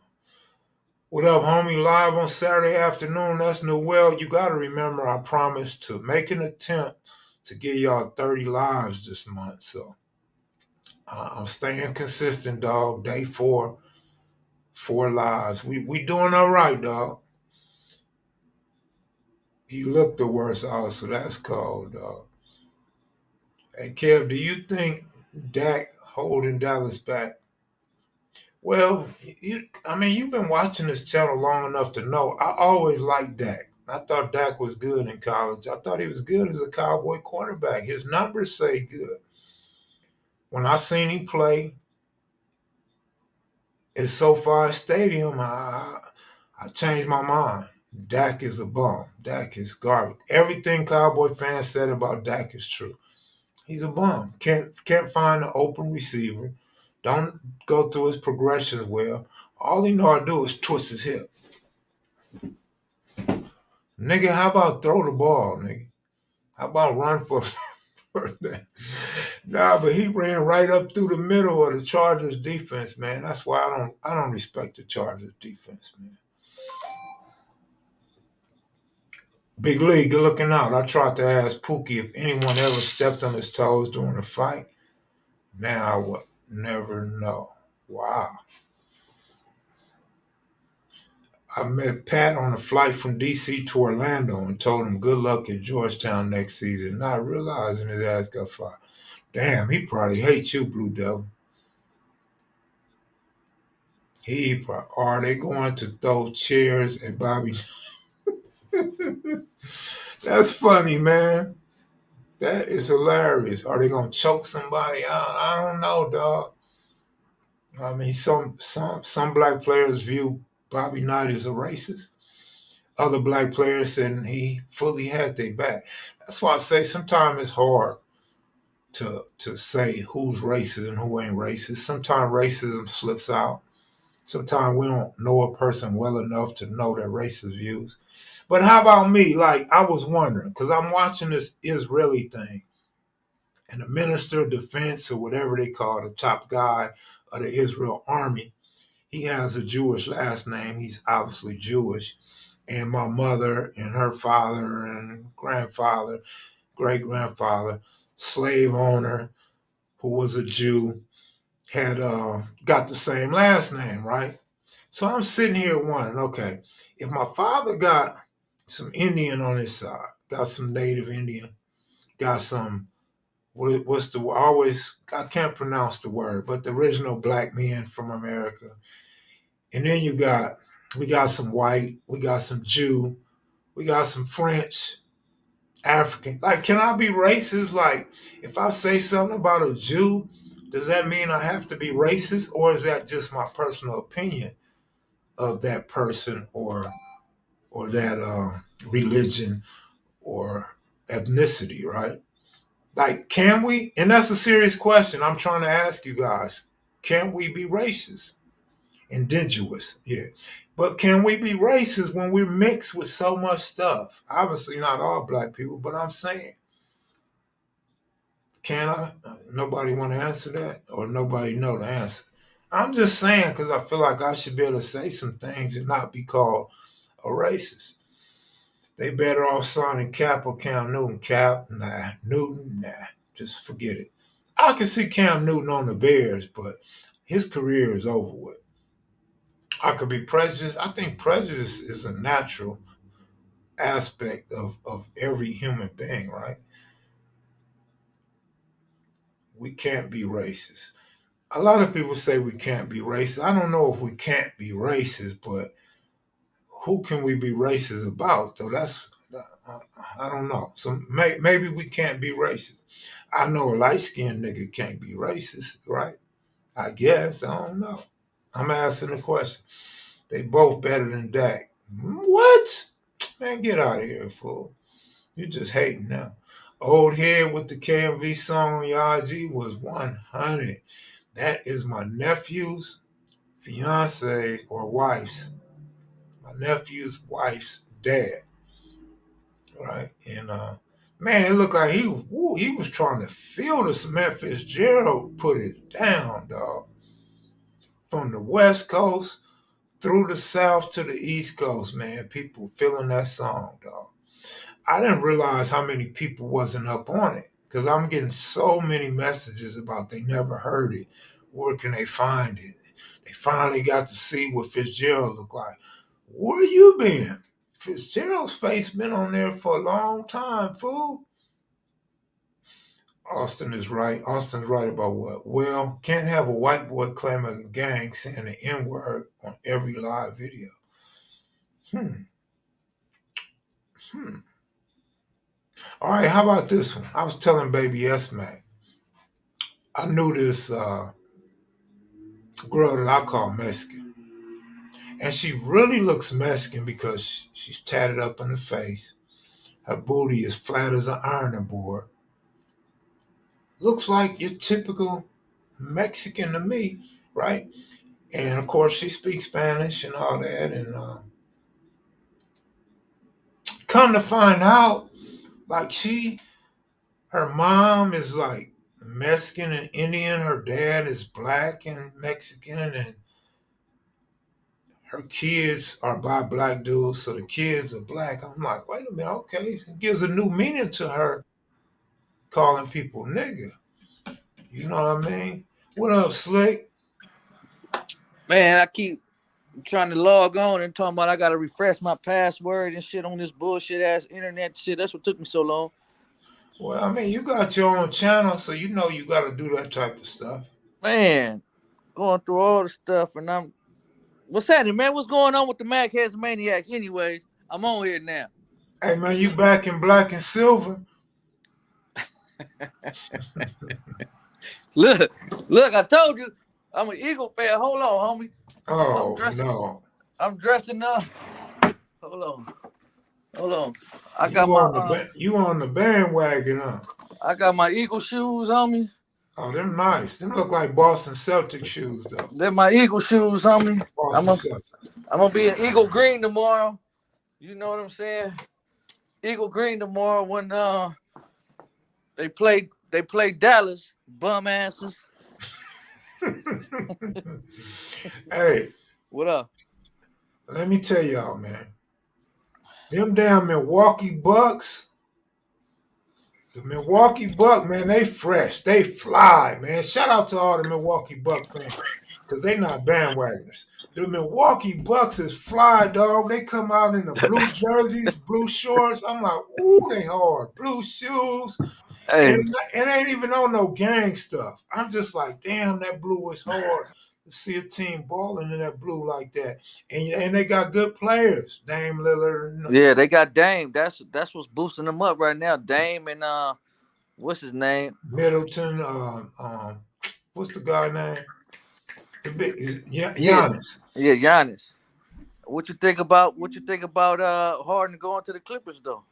What up, homie? Live on Saturday afternoon. That's new. Well, you got to remember, I promised to make an attempt to give y'all 30 lives this month. So I'm staying consistent, dog. Day four, 4 lives. We doing all right, dog. He looked the worst also. That's cold, dog. Hey, Kev, do you think Dak holding Dallas back? Well, I mean, you've been watching this channel long enough to know I always liked Dak. I thought Dak was good in college. I thought he was good as a Cowboy quarterback. His numbers say good. When I seen him play at SoFi Stadium, I changed my mind. Dak is a bum. Dak is garbage. Everything Cowboy fans said about Dak is true. He's a bum. Can't find an open receiver. Don't go through his progressions well. All he know how to do is twist his hip. Nigga, how about throw the ball, nigga? How about run for that? Nah, but he ran right up through the middle of the Chargers defense, man. That's why I don't respect the Chargers defense, man. Big League, good looking out. I tried to ask Pookie if anyone ever stepped on his toes during a fight. Now I would never know. Wow. I met Pat on a flight from DC to Orlando and told him good luck at Georgetown next season, not realizing his ass got fired. Damn, he probably hates you, Blue Devil. Are they going to throw chairs at Bobby? That's funny, man. That is hilarious. Are they going to choke somebody out? I don't know, dog. I mean, some black players view Bobby Knight as a racist. Other black players said he fully had their back. That's why I say sometimes it's hard to say who's racist and who ain't racist. Sometimes racism slips out. Sometimes we don't know a person well enough to know their racist views. But how about me? Like, I was wondering, because I'm watching this Israeli thing, and the minister of defense, or whatever they call the top guy of the Israel army, he has a Jewish last name. He's obviously Jewish. And my mother and her father and grandfather, great grandfather, slave owner who was a Jew, had got the same last name, right? So I'm sitting here wondering, okay, if my father got some Indian on his side, got some native Indian, got some what's the always I can't pronounce the word, but the original black men from America, and then we got some white, we got some Jew, we got some French, African. Like, can I be racist? Like, if I say something about a Jew, does that mean I have to be racist, or is that just my personal opinion of that person or that religion or ethnicity, right? Like, can we? And that's a serious question. I'm trying to ask you guys: can we be racist? Indigenous, yeah. But can we be racist when we're mixed with so much stuff? Obviously, not all black people, but I'm saying, can I? Nobody want to answer that, or nobody know the answer. I'm just saying because I feel like I should be able to say some things and not be called a racist. They better off signing Cap or Cam Newton. Cap, nah. Newton, nah. Just forget it. I can see Cam Newton on the Bears, but his career is over with. I could be prejudiced. I think prejudice is a natural aspect of every human being, right? We can't be racist. A lot of people say we can't be racist. I don't know if we can't be racist, but who can we be racist about? Though I don't know. So maybe we can't be racist. I know a light skinned nigga can't be racist, right? I guess. I don't know. I'm asking the question. They both better than Dak. What? Man, get out of here, fool. You just hating now. Old Head with the KMV song on your IG was 100. That is my nephew's fiance or wife's. My nephew's wife's dad, right? And Man, it looked like he was trying to feel the cement. Fitzgerald put it down, dog. From the West Coast through the South to the East Coast, man. People feeling that song, dog. I didn't realize how many people wasn't up on it because I'm getting so many messages about they never heard it. Where can they find it? They finally got to see what Fitzgerald looked like. Where you been? Fitzgerald's face been on there for a long time, fool. Austin is right. Austin's right about what? Well, can't have a white boy claiming a gang saying the N word on every live video. Hmm. Hmm. All right, how about this one? I was telling Baby S Mac. I knew this girl that I call Mexican. And she really looks Mexican because she's tatted up in the face. Her booty is flat as an ironing board. Looks like your typical Mexican to me, right? And of course, she speaks Spanish and all that. And come to find out, like her mom is like Mexican and Indian. Her dad is black and Mexican, and her kids are by black dudes, so the kids are black. I'm like, wait a minute, okay. It gives a new meaning to her calling people nigga. You know what I mean? What up, Slick? Man, I keep trying to log on and talking about I gotta refresh my password and shit on this bullshit ass internet shit. That's what took me so long. Well, I mean, you got your own channel, so you know you got to do that type of stuff. Man, going through all the stuff and I'm what's happening, man? What's going on with the Mac Heads Maniacs? Anyways, I'm on here now. Hey, man, you back in black and silver? Look, look, I told you I'm an Eagle fan. Hold on, homie. I'm Oh, dressing no. I'm dressing up. Hold on. Hold on. I got my You on the bandwagon, huh? I got my Eagle shoes, homie. Oh, them nice. Them look like Boston Celtic shoes, though. They're my Eagle shoes, homie. I'm Boston a, Celtic. I'm gonna be in Eagle Green tomorrow. You know what I'm saying? Eagle Green tomorrow when they play Dallas bum asses. Hey, What up? let me tell y'all, man. Them damn Milwaukee Bucks, the Milwaukee Bucks, man, they fresh. They fly, man. Shout out to all the Milwaukee Buck fans because they not bandwagoners. The Milwaukee Bucks is fly, dog. They come out in the blue jerseys, blue shorts. I'm like, ooh, they hard. Blue shoes. And Hey, it ain't even on no gang stuff. I'm just like, damn, that blue is hard to see a team balling in that blue like that. And they got good players. Dame Lillard, yeah, they got Dame. That's what's boosting them up right now. Dame and what's his name? Middleton, what's the guy name? The big Yeah, Giannis. yeah, Giannis. What you think about Harden going to the Clippers though?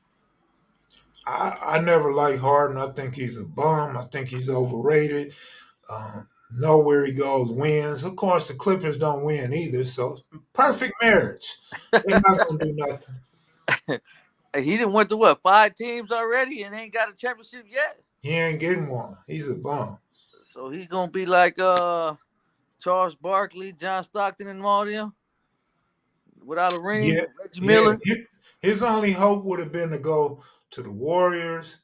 I never liked Harden. I think he's a bum. I think he's overrated. Nowhere he goes wins. Of course, the Clippers don't win either. So perfect marriage. They're not gonna do nothing. Hey, he didn't went to what 5 teams already and ain't got a championship yet. He ain't getting one. He's a bum. So he's gonna be like Charles Barkley, John Stockton, and all them without a ring. Yeah, Reggie yeah. Miller. His only hope would have been to go to the Warriors,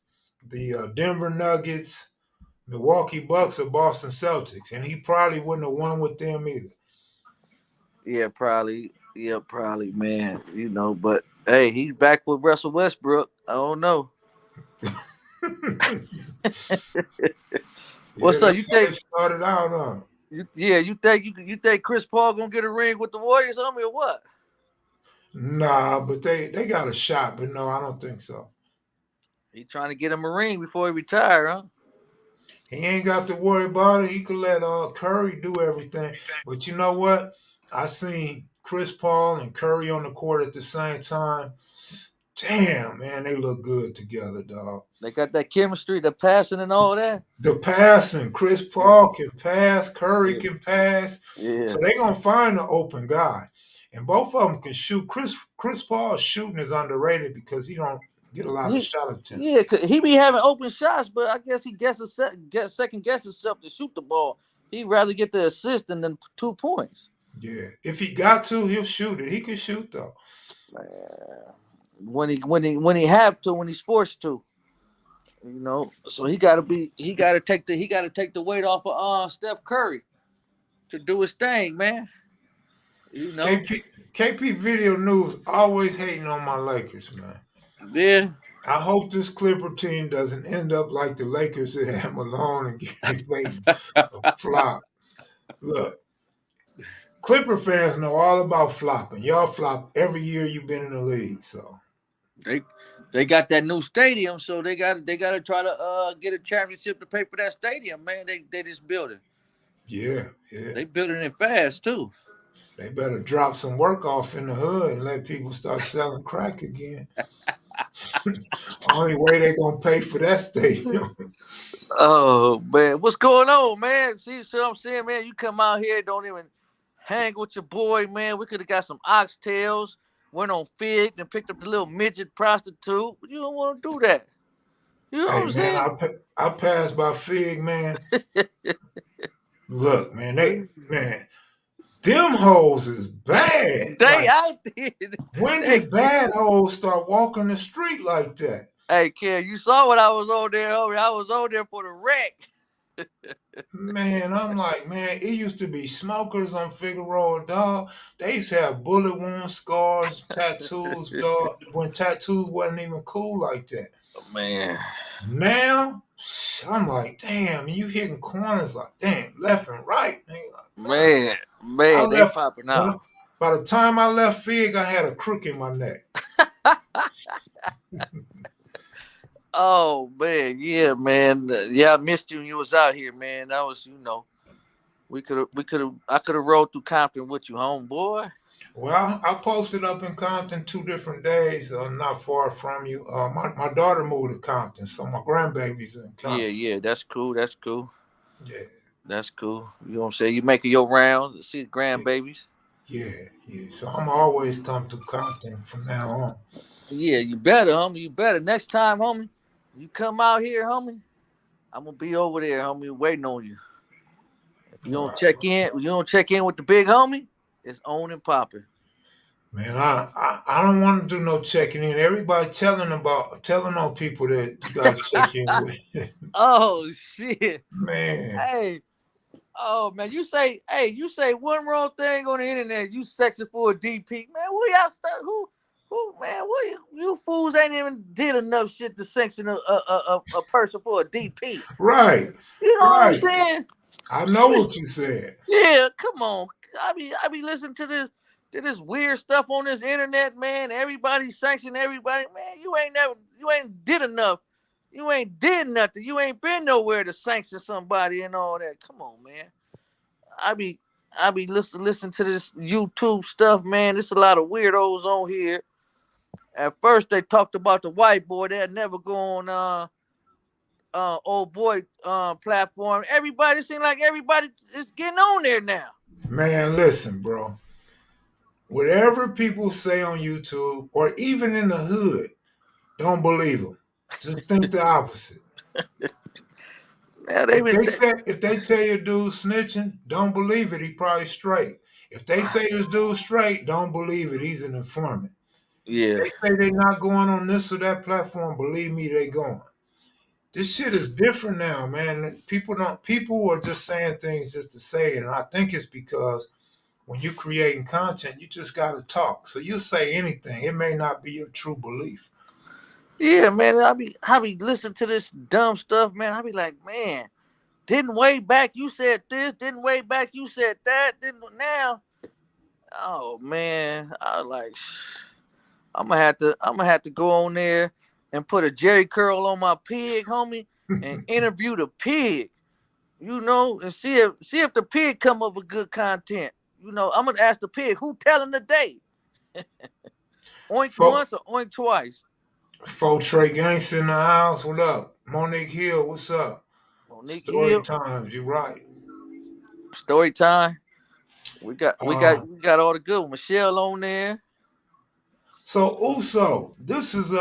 the Denver Nuggets, Milwaukee Bucks, or Boston Celtics, and he probably wouldn't have won with them either. Yeah, probably. Yeah, probably, man. But hey, he's back with Russell Westbrook. I don't know. Yeah, What's up? that's how they started out on. You think Chris Paul gonna get a ring with the Warriors, homie, or what? Nah, but they got a shot, but no, I don't think so. He trying to get him a ring before he retire, huh? He ain't got to worry about it. He could let Curry do everything. But you know what? I seen Chris Paul and Curry on the court at the same time. Damn, man, they look good together, dog. They got that chemistry, the passing and all that. The passing, Chris Yeah, Paul can pass, Curry yeah, can pass. yeah. So they gonna find an open guy. And both of them can shoot. Chris Paul's shooting is underrated because he don't Get a lot of He, shot attempts. yeah, he be having open shots, but I guess he second guess himself to shoot the ball. He'd rather get the assist than 2 points. Yeah. If he got to, he'll shoot it. He can shoot though. When he have to, when he's forced to, So he got to take the weight off of Steph Curry to do his thing, man. You know, KP Video News always hating on my Lakers, man. yeah. I hope this Clipper team doesn't end up like the Lakers that had Malone and Gary Payton, a flop. Look, Clipper fans know all about flopping. Y'all flop every year you've been in the league, so They they got that new stadium, so they got to try to get a championship to pay for that stadium, man. They just built it. yeah, yeah. They building it fast too. They better drop some work off in the hood and let people start selling crack again. Only way they gonna pay for that stadium. Oh man, what's going on, man? See what I'm saying, man? You come out here, don't even hang with your boy, man. We could have got some oxtails, went on Fig, and picked up the little midget prostitute. You don't want to do that. You know what Hey I'm man, saying? I passed by Fig, man. Look, man, them hoes is bad. They Like, out there. when They, did bad hoes start walking the street like that? hey, kid, you saw what I was on there, homie. I was on there for the wreck. Man, I'm like, man, it used to be smokers on Figueroa, dog. They used to have bullet wound scars, tattoos, dog, when tattoos wasn't even cool like that. Man, Now, I'm like, damn, you hitting corners like, damn, left and right. Man, like, God. man, I man, they left, popping when, out. by the time I left Fig, I had a crook in my neck. Oh man, yeah, man, yeah, I missed you when you was out here, man. That was, I could have rode through Compton with you, homeboy. Well, I posted up in Compton 2 different days, not far from you. My daughter moved to Compton, so my grandbaby's in Yeah, Compton. yeah, that's cool. That's cool. Yeah, That's cool. You know what I'm saying? You making your rounds to see the yeah, grandbabies. yeah, yeah. So I'm always come to Compton from now on. Yeah, you better, homie. You better. Next time, homie, you come out here, homie, I'm gonna be over there, homie, waiting on you. If you don't Right. check in with the big homie, it's on and popping. Man, I don't want to do no checking in. Everybody telling on people that you got to check in with. Oh shit. Man, Hey, oh man, you say one wrong thing on the internet, you sexing for a DP. Man, who y'all start who man, what you fools ain't even did enough shit to sanction a person for a DP. right, You know what I'm right. saying? I know what you said. Yeah, come on. I be listening to this weird stuff on this internet, man. Everybody sanction everybody. Man, you ain't did enough. You ain't did nothing. You ain't been nowhere to sanction somebody and all that. Come on, man. I be I be listen to this YouTube stuff, man. There's a lot of weirdos on here. At first they talked about the white boy. They'd never go on old boy platform. Everybody seem like everybody is getting on there now. Man, listen, bro. Whatever people say on YouTube or even in the hood, don't believe them. Just think the opposite. Yeah, If they tell you dude snitching, don't believe it. He probably straight. If they say this dude straight, don't believe it. He's an informant. If yeah. they say they're not going on this or that platform, believe me, they going. This shit is different now, man. People are just saying things just to say it. And I think it's because when you're creating content, you just gotta talk. So you say anything. It may not be your true belief. Yeah, man. I be listening to this dumb stuff, man. I be like, man, didn't way back you said this, didn't way back you said that, didn't now. Oh man. I like I'm gonna have to go on there and put a Jerry curl on my pig, homie, and interview the pig. And see if the pig come up with good content. I'm gonna ask the pig who telling the day. Oink Fo- once or oink twice. Fo Trey Gangsta in the house. What up? Monique Hill, what's up? Monique Story Hill. times, you right. Story time. We got we got Uh, we got all the good. Michelle on there. so Uso, this is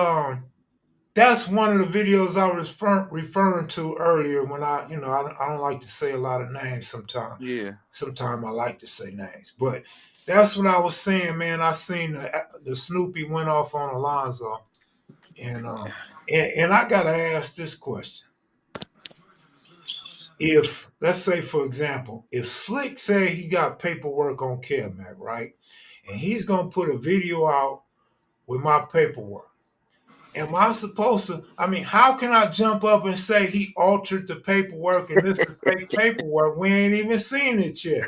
that's one of the videos I was referring to earlier when I don't like to say a lot of names sometimes. Yeah. Sometimes I like to say names, but that's what I was saying, man. I seen the Snoopy went off on Alonzo, and and I gotta ask this question: if let's say, for example, if Slick say he got paperwork on Mac, right, and he's gonna put a video out with my paperwork. Am I supposed to? I mean, how can I jump up and say he altered the paperwork and this is fake paperwork? We ain't even seen it yet.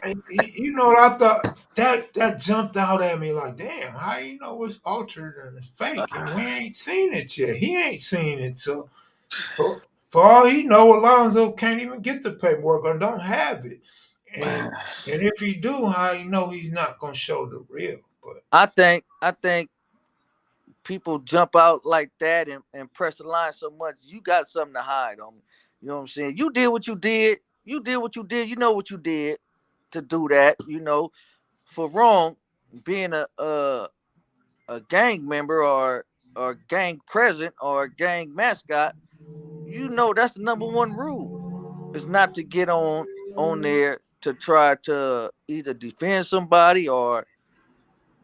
And you know what I thought? That jumped out at me like, damn, how you know it's altered and it's fake and we ain't seen it yet? He ain't seen it, so for all he know, Alonzo can't even get the paperwork or don't have it. And and if he do, how you know he's not gonna show the real? But I think people jump out like that and press the line so much, you got something to hide on me. You know what I'm saying? You did what you did. You did what you did. You know what you did to do that. For wrong, being a gang member or gang president or gang mascot, that's the number one rule is not to get on there to try to either defend somebody or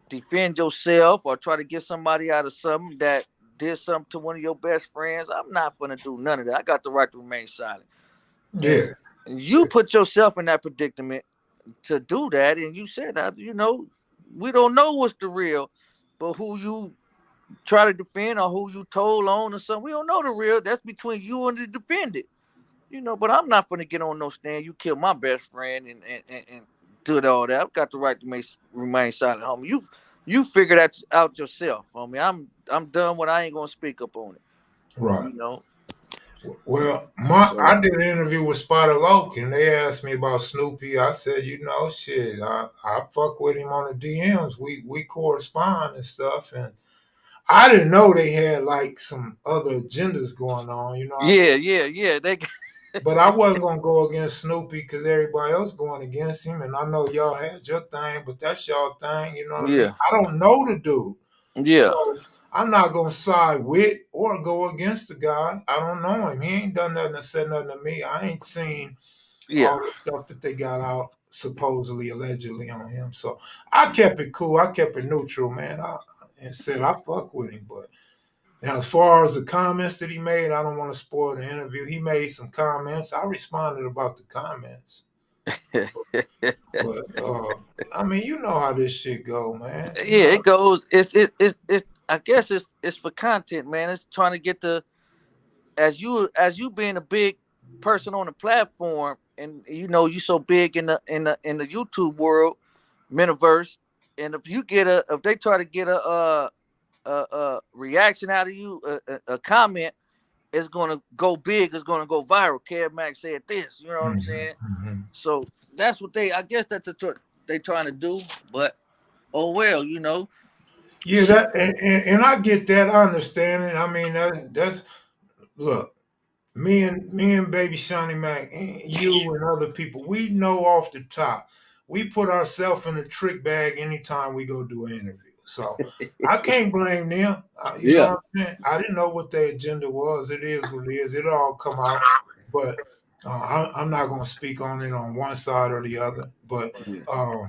defend yourself or try to get somebody out of something that did something to one of your best friends. I'm not gonna do none of that. I got the right to remain silent. And yeah, you put yourself in that predicament to do that, and you said that we don't know what's the real, but who you try to defend or who you told on or something, we don't know the real. That's between you and the defendant. But I'm not gonna get on no stand. You killed my best friend and did all that. I've got the right to remain silent, homie. You figure that out yourself, homie. I'm done when I ain't gonna speak up on it. right. You know. Well, So I did an interview with Spotted Loke, and they asked me about Snoopy. I said, shit, I fuck with him on the DMs. We correspond and stuff, and I didn't know they had like some other agendas going on. You know what I mean? yeah. They But I wasn't gonna go against Snoopy because everybody else going against him, and I know y'all had your thing, but that's y'all thing. You know what I mean? yeah I don't know the dude. yeah So I'm not gonna side with or go against the guy. I don't know him. He ain't done nothing to say nothing to me. I ain't seen yeah all the stuff that they got out supposedly, allegedly on him. So I kept it cool. I kept it neutral, man. And said I fuck with him. But now as far as the comments that he made, I don't want to spoil the interview. He made some comments. I responded about the comments. But I mean, you know how this shit go, man. You yeah. know. It goes. It's. I guess it's for content, man. It's trying to get the as you being a big person on the platform, and you so big in the YouTube world, metaverse, and if they try to get a reaction out of you, a comment, it's gonna go big, it's gonna go viral. Kev Max said this, you know what I'm Mhm, saying? mhm. So that's what I guess that's what they trying to do, but oh well, Yeah, shit. that and I get that. I understand it. I mean, that's look. Me and Baby Shawnee Mac and you and other people, we know off the top, we put ourselves in a trick bag anytime we go do an interview. So I can't blame them. You know Yeah, what I'm saying? I didn't know what their agenda was. It is what it is. It'll all come out. But I'm not going to speak on it on one side or the other. But yeah.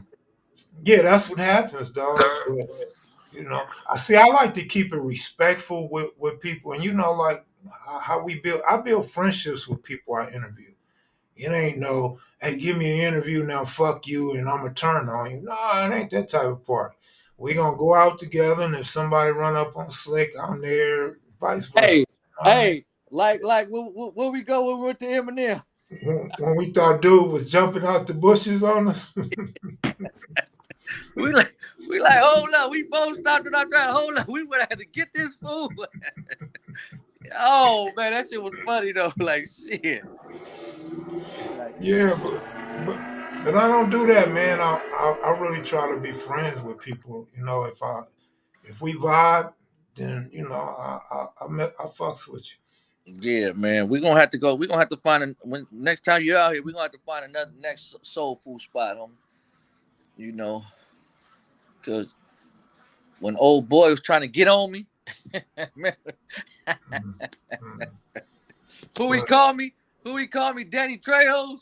yeah, that's what happens, dog. But I see. I like to keep it respectful with people, and like how we build. I build friendships with people I interview. It ain't no, hey, give me an interview now, fuck you, and I'm gonna turn on you. No, it ain't that type of party. We gonna go out together, and if somebody run up on Slick, I'm there, vice versa. Hey, You know what I mean? hey, like where we go when we went to Eminem. When we thought dude was jumping out the bushes on us, We like, hold up. We both stopped and I tried, hold up. We would have to get this food. Oh man, that shit was funny though. Like shit. Like yeah, but but I don't do that, man. I really try to be friends with people. If we vibe, then I fucks with you. yeah, man. We're gonna have to go. We're gonna have to find when next time you're out here, we're gonna have to find another next soul food spot, homie. You know, cause when old boy was trying to get on me. Mm, mm. Who he But called me? Who he called me? Danny Trejos.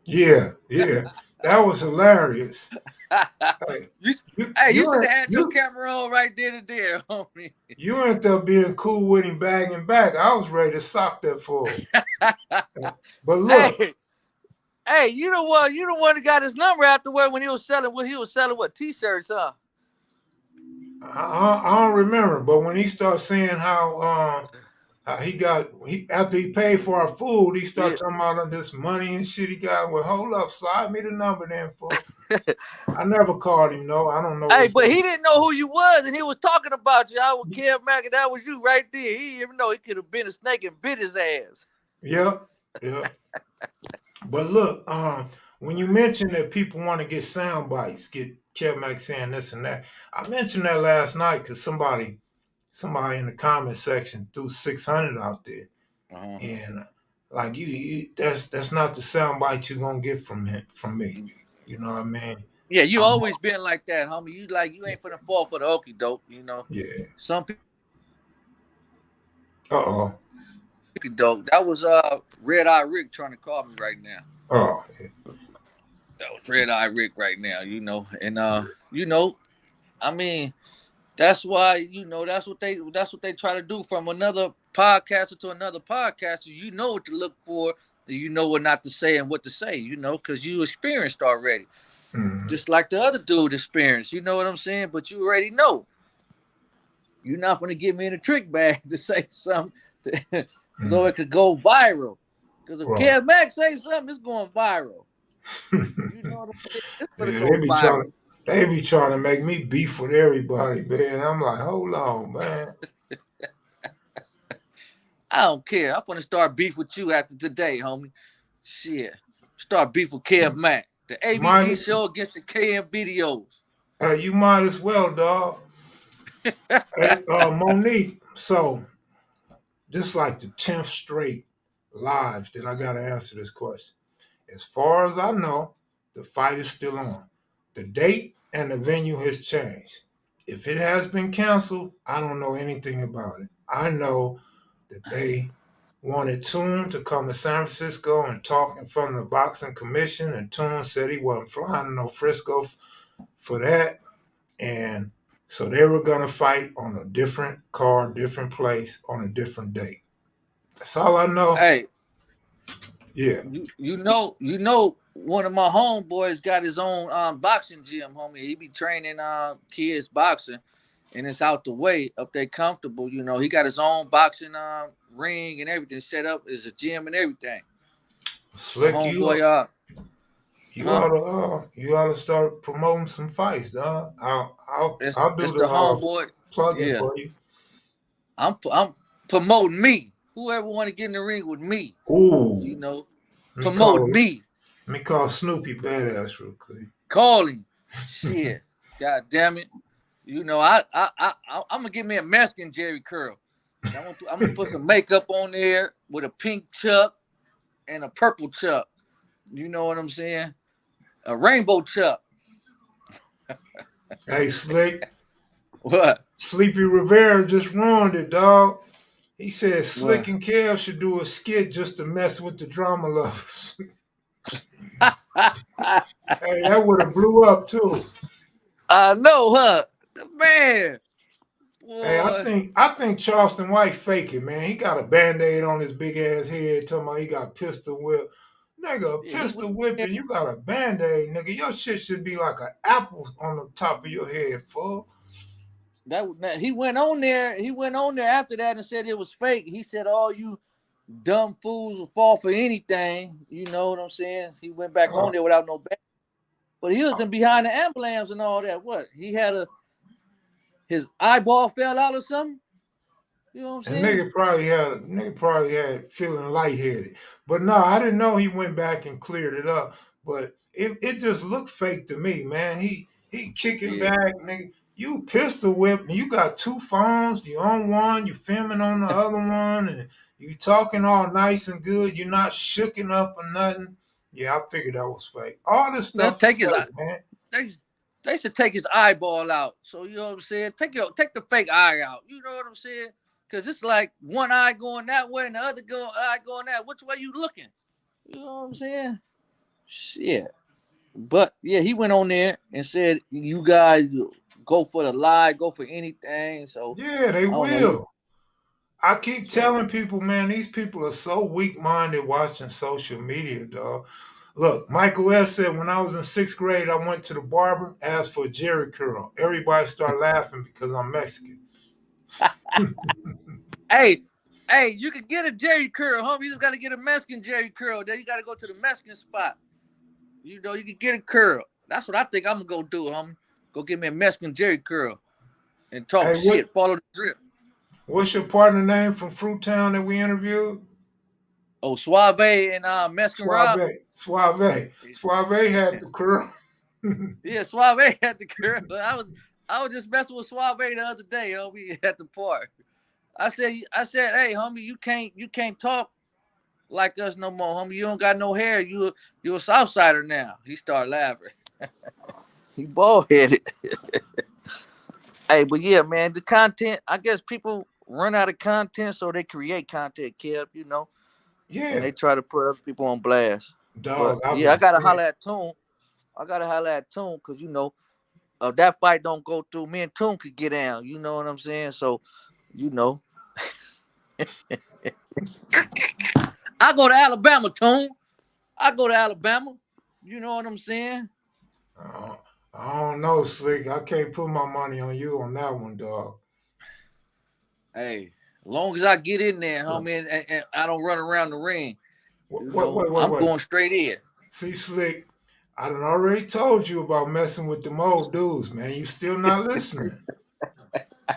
yeah, yeah, that was hilarious. Hey, you, you hey, you you should ain't- have had your you camera on right then and there, homie. you ended up being cool with him bagging back. I was ready to sock that fool. But look, Hey, hey, you the one. You the one that got his number afterward when he was selling. What he was selling? What T-shirts? Huh? I don't remember. But when he started saying how he after he paid for our food, he Yeah. started talking about all this money and shit he got. Well, hold up, slide me the number then, fool. I never called him. No, I don't know Hey, what's but up. he didn't know who you was, and he was talking about you. I was Kev Mack, and that was you right there. He didn't even know he could have been a snake and bit his ass. Yep, yep. But look, when you mention that people want to get sound bites, get Kev Mack saying this and that, I mentioned that last night because somebody in the comment section threw 600 out there, Uh-huh. and like that's not the sound bite you're gonna get from me. You know what I mean? Yeah, you I'm, always been like that, homie. You ain't finna fall for the okey doke. yeah. Some people Uh-oh. okey doke. That was Red Eye Rick trying to call me right now. Oh, That was Red Eye Rick right now. And you know, I mean, that's why that's what they try to do from another podcaster to another podcaster. You know what to look for. You know what not to say and what to say. Because you experienced already. mm, Just like the other dude experienced. You know what I'm saying? But you already know. You're not going to get me in a trick bag to say something so mm, it could go viral. Because if right. Kev Max say something, it's going viral. You know what I'm saying? It's going to Yeah, go viral. they be trying to make me beef with everybody, man. I'm like, hold on, man. I don't care. I'm going to start beef with you after today, homie. Shit. Start beef with Kev Mack. The ABG Might show against the KM videos. you might as well, dog. Hey, Monique. So this like the 10th straight live that I gotta answer this question. As far as I know, the fight is still on. The date and the venue has changed. If it has been canceled, I don't know anything about it. I know that they wanted Toon to come to San Francisco and talk in front of the boxing commission, and Toon said he wasn't flying to no Frisco for that. And so they were going to fight on a different car, different place, on a different date. That's all I know. Hey, Yeah. you know, one of my homeboys got his own boxing gym, homie. He be training kids boxing, and it's out the way up there comfortable. He got his own boxing ring and everything set up as a gym and everything. My Slick, homeboy, huh? you ought to start promoting some fights, dog. It's I'll do it's the the homeboy. plugging Yeah, for you. I'm promoting me. Whoever want to get in the ring with me, you Ooh, know, let me promote call me. Snoopy badass real quick. Call him. Shit. God damn it. I'm gonna get me a Mexican Jerry curl. And I'm gonna put some makeup on there with a pink chuck and a purple chuck. You know what I'm saying? A rainbow chuck. Hey, Slick, What? Sleepy Rivera just ruined it, dog. He said Slick What? and Kev should do a skit just to mess with the drama lovers. Hey, that would have blew up too. I know, huh? Man, Hey, boy. I think Charleston White faking, man. He got a band-aid on his big ass head, talking about he got pistol whip. Nigga, a Yeah, he went pistol there. whipping, you got a band-aid, nigga. Your shit should be like an apple on the top of your head, fool. He went on there. He went on there after that and said it was fake. He said, "All you dumb fools will fall for anything." You know what I'm saying? He went back on Oh, there without no band. But he was in behind the ambulance and all that. What? He had his eyeball fell out or something. You know what I'm and saying? nigga probably had feeling lightheaded. But no, I didn't know he went back and cleared it up. But it just looked fake to me, man. He kicking Yeah. back, nigga. You pistol whip, you got two phones. You on one, you filming on the other one, and you talking all nice and good. You're not shooking up or nothing. Yeah, I figured that was fake. All this Now stuff is take his fake, man. take They should take his eyeball out. So you know what I'm saying? Take the fake eye out. You know what I'm saying? Cause it's like one eye going that way and the other eye going that. Which way you looking? You know what I'm saying? Shit. But yeah, he went on there and said, "You guys go for the lie, go for anything." So Yeah, they I don't know. He, will. I keep so telling people, man, these people are so weak minded watching social media, dog. Look, Michael S. said when I was in sixth grade, I went to the barber, asked for a Jerry curl. Everybody started laughing because I'm Mexican. hey, hey, you can get a Jerry curl, homie. You just got to get a Mexican Jerry curl. Then you got to go to the Mexican spot. You know, you can get a curl. That's what I think I'm gonna go do, homie. Go get me a Mexican Jerry curl and talk Hey, what shit. Follow the drip. what's your partner name from Fruittown that we interviewed? Oh, Suave and Mexican Rob. Suave. Suave. Suave had the curl. Yeah, Suave had the curl. I was just messing with Suave the other day, homie, at the park. I said, hey, homie, you can't talk like us no more, homie. You don't got no hair. You a Southsider now. He started laughing. He bald headed. Hey, but yeah, man, the content. I guess people run out of content, so they create content, Kev. And Yeah, they try to put other people on blast. But dog. I've yeah, been I gotta saying. holler at Tune. I gotta holler at Tune because if that fight don't go through, me and Tune could get down. You know what I'm saying? So, you know, I go to Alabama, Tune. I go to Alabama. You know what I'm saying? Uh, I don't know, Slick. I can't put my money on you on that one, dog. Hey, as long as I get in there, homie, and I don't run around the ring, Wait, I'm wait. going straight in. See, Slick, I done already told you about messing with them old dudes, man. You still not listening.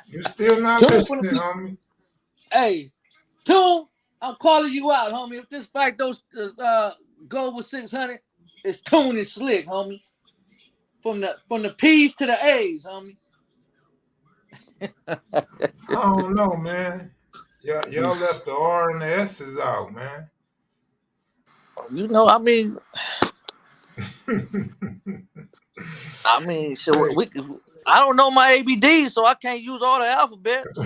You still not Tune for the listening, homie. hey, Tune, I'm calling you out, homie. If this fight those go with 600, it's Tune and Slick, homie. From the P's to the A's, homie. I don't know, man. Y'all left the R and the S's out, man. I mean, so Hey. we. I don't know my ABDs, so I can't use all the alphabets.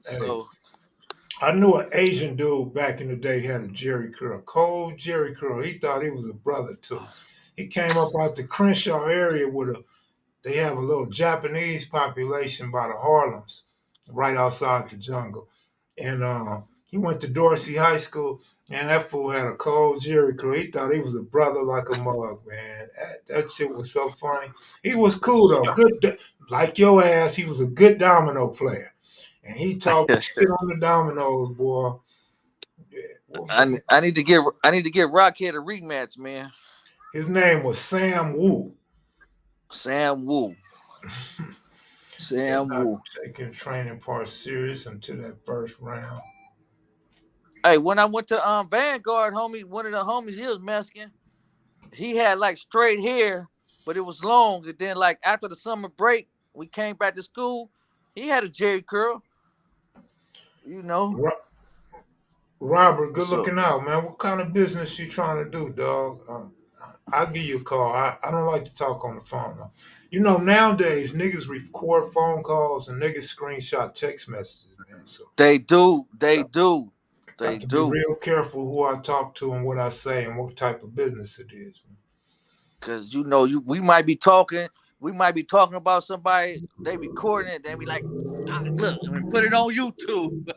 Hey, So I knew an Asian dude back in the day had a Jerry curl, cold Jerry curl. He thought he was a brother too. He came up out the Crenshaw area with a. They have a little Japanese population by the Harlems, right outside the jungle, and he went to Dorsey High School. And that fool had a cold Jerry curl. He thought he was a brother like a mug, man. That shit was so funny. He was cool though, good like your ass. He was a good domino player, and he taught me shit on the dominoes, boy. Yeah, what was that? I need to get Rockhead a rematch, man. His name was Sam Wu. Sam Wu. They're Sam not Wu. taking training part serious until that first round. Hey, when I went to Vanguard, homie, one of the homies, he was Mexican. He had like straight hair, but it was long. And then like after the summer break, we came back to school. He had a Jerry curl, you know. Ro- Robert, good So looking out, man. What kind of business you trying to do, dog? I'll give you a call. I don't like to talk on the phone, though. You know, nowadays, niggas record phone calls and niggas screenshot text messages, man. So they do, they got, do, they got to be do. real careful who I talk to and what I say and what type of business it is, man. Cause we might be talking about somebody, they recording it, they be like, look, and put it on YouTube.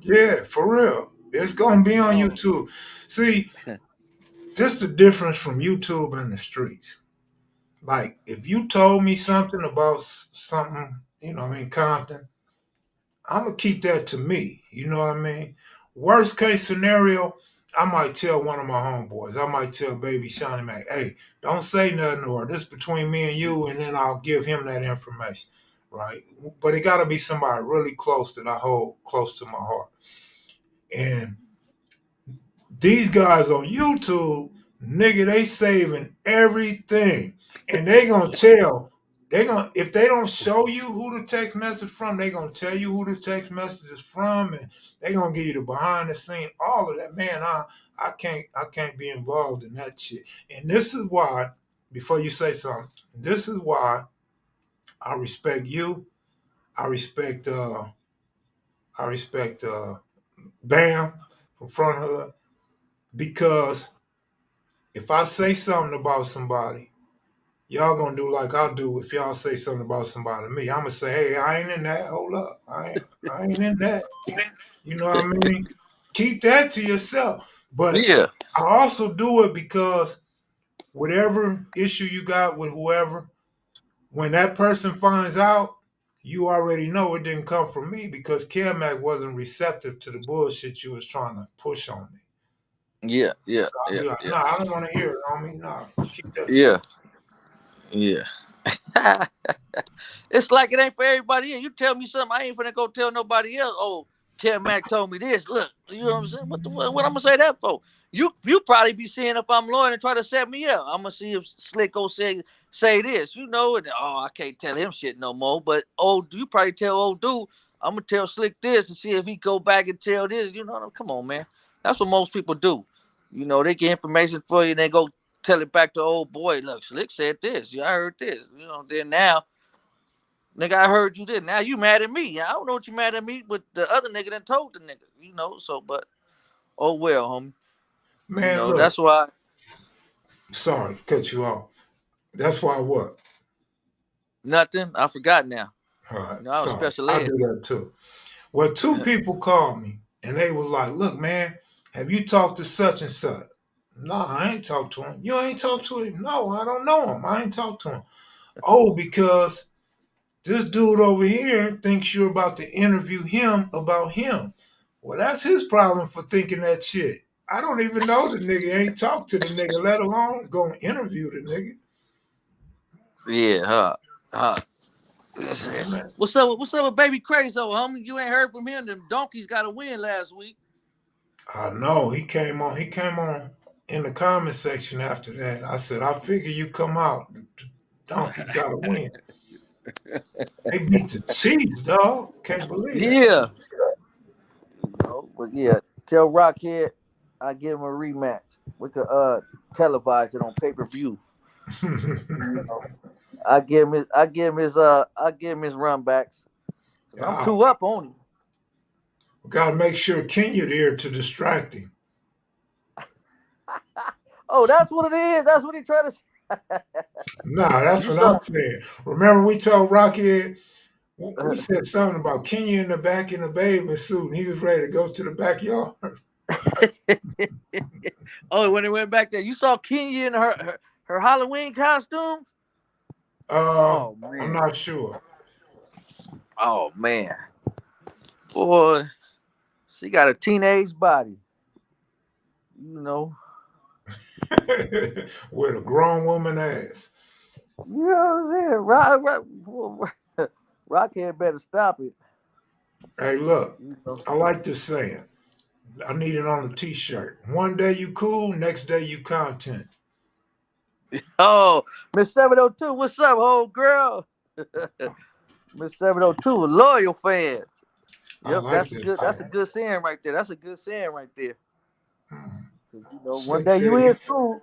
Yeah, for real. It's going to be on Oh, YouTube. See, this the difference from YouTube and the streets. Like, if you told me something about something, in Compton, I'm gonna keep that to me. You know what I mean? Worst case scenario, I might tell one of my homeboys. I might tell Baby Shawnee Mac, hey, don't say nothing, or this between me and you, and then I'll give him that information, right? But it got to be somebody really close that I hold close to my heart. And these guys on YouTube, nigga, they saving everything. And they gonna tell, if they don't show you who the text message from, they gonna tell you who the text message is from, and they gonna give you the behind the scene, all of that. Man, I can't be involved in that shit. And this is why, before you say something, this is why I respect you. I respect I respect Bam from Front Hood, because if I say something about somebody, y'all gonna do like I do if y'all say something about somebody to me. I'm gonna say, hey, I ain't in that. Hold up. I ain't in that. You know what I mean? Keep that to yourself. But Yeah, I also do it because whatever issue you got with whoever, when that person finds out, you already know it didn't come from me, because Kermac wasn't receptive to the bullshit you was trying to push on me. yeah, yeah, So I'll yeah, be like, yeah, nah, I don't want to hear it on me. Nah, keep that to yeah, you. yeah. It's like it ain't for everybody else. You tell me something, I ain't finna go tell nobody else. Oh, Kevin Mack told me this. Look, you know what I'm saying? What I'm gonna say that for? You probably be seeing if I'm loyal and try to set me up. I'm gonna see if Slick go say this, you know, and oh, I can't tell him shit no more. But you probably tell old dude, I'm gonna tell Slick this and see if he go back and tell this. You know, come on, man. That's what most people do. You know, they get information for you and they go tell it back to old boy. Look, Slick said this. Yeah, I heard this. You know, then now nigga, I heard you did. Now you mad at me. I don't know what you mad at me, but the other nigga done told the nigga, you know. So, but oh well, homie. You Man, know look, that's why sorry, cut you off. That's why what? nothing. I forgot now. All right, You know, I was sorry. special I ed. do that too. Well, two people called me and they was like, look, man, have you talked to such and such? No, I ain't talked to him. You ain't talked to him? No, I don't know him. I ain't talked to him. Oh, because this dude over here thinks you're about to interview him about him. Well, that's his problem for thinking that shit. I don't even know the nigga. Ain't talked to the nigga, let alone go and interview the nigga. Yeah, huh. Man, What's up with baby Crazy though, homie? You ain't heard from him. Them donkeys got a win last week. I know he came on. He came on in the comment section after that. I said, I figure you come out. The Donkeys got to win. They beat the Chiefs, dog. Can't believe Yeah. But yeah, tell Rockhead I give him a rematch. We could televise it on pay per view. You that. know, I give him his run backs. Cause I'm Yeah, two up on him. got to make sure Kenya there to distract him. Oh, that's what it is. That's what he tried to say. Nah, that's You what saw I'm saying. Remember we told Rockhead, we said something about Kenya in the back in the bathing suit, and he was ready to go to the backyard. Oh, when they went back there, you saw Kenya in her Halloween costume? Uh, Oh I'm man. not sure. Oh man. Boy, she got a teenage body. You know. With a grown woman ass. You know what I'm saying? Rockhead better stop it. Hey, look, You know. I like this saying. I need it on a t-shirt. One day you cool, next day you content. Oh, Miss 702, what's up, old girl? Miss 702, a loyal fan. I Yep, like that that's a saying. good saying right there. That's a good saying right there. Hmm. 'Cause, you know, one Slick day said you he is cool.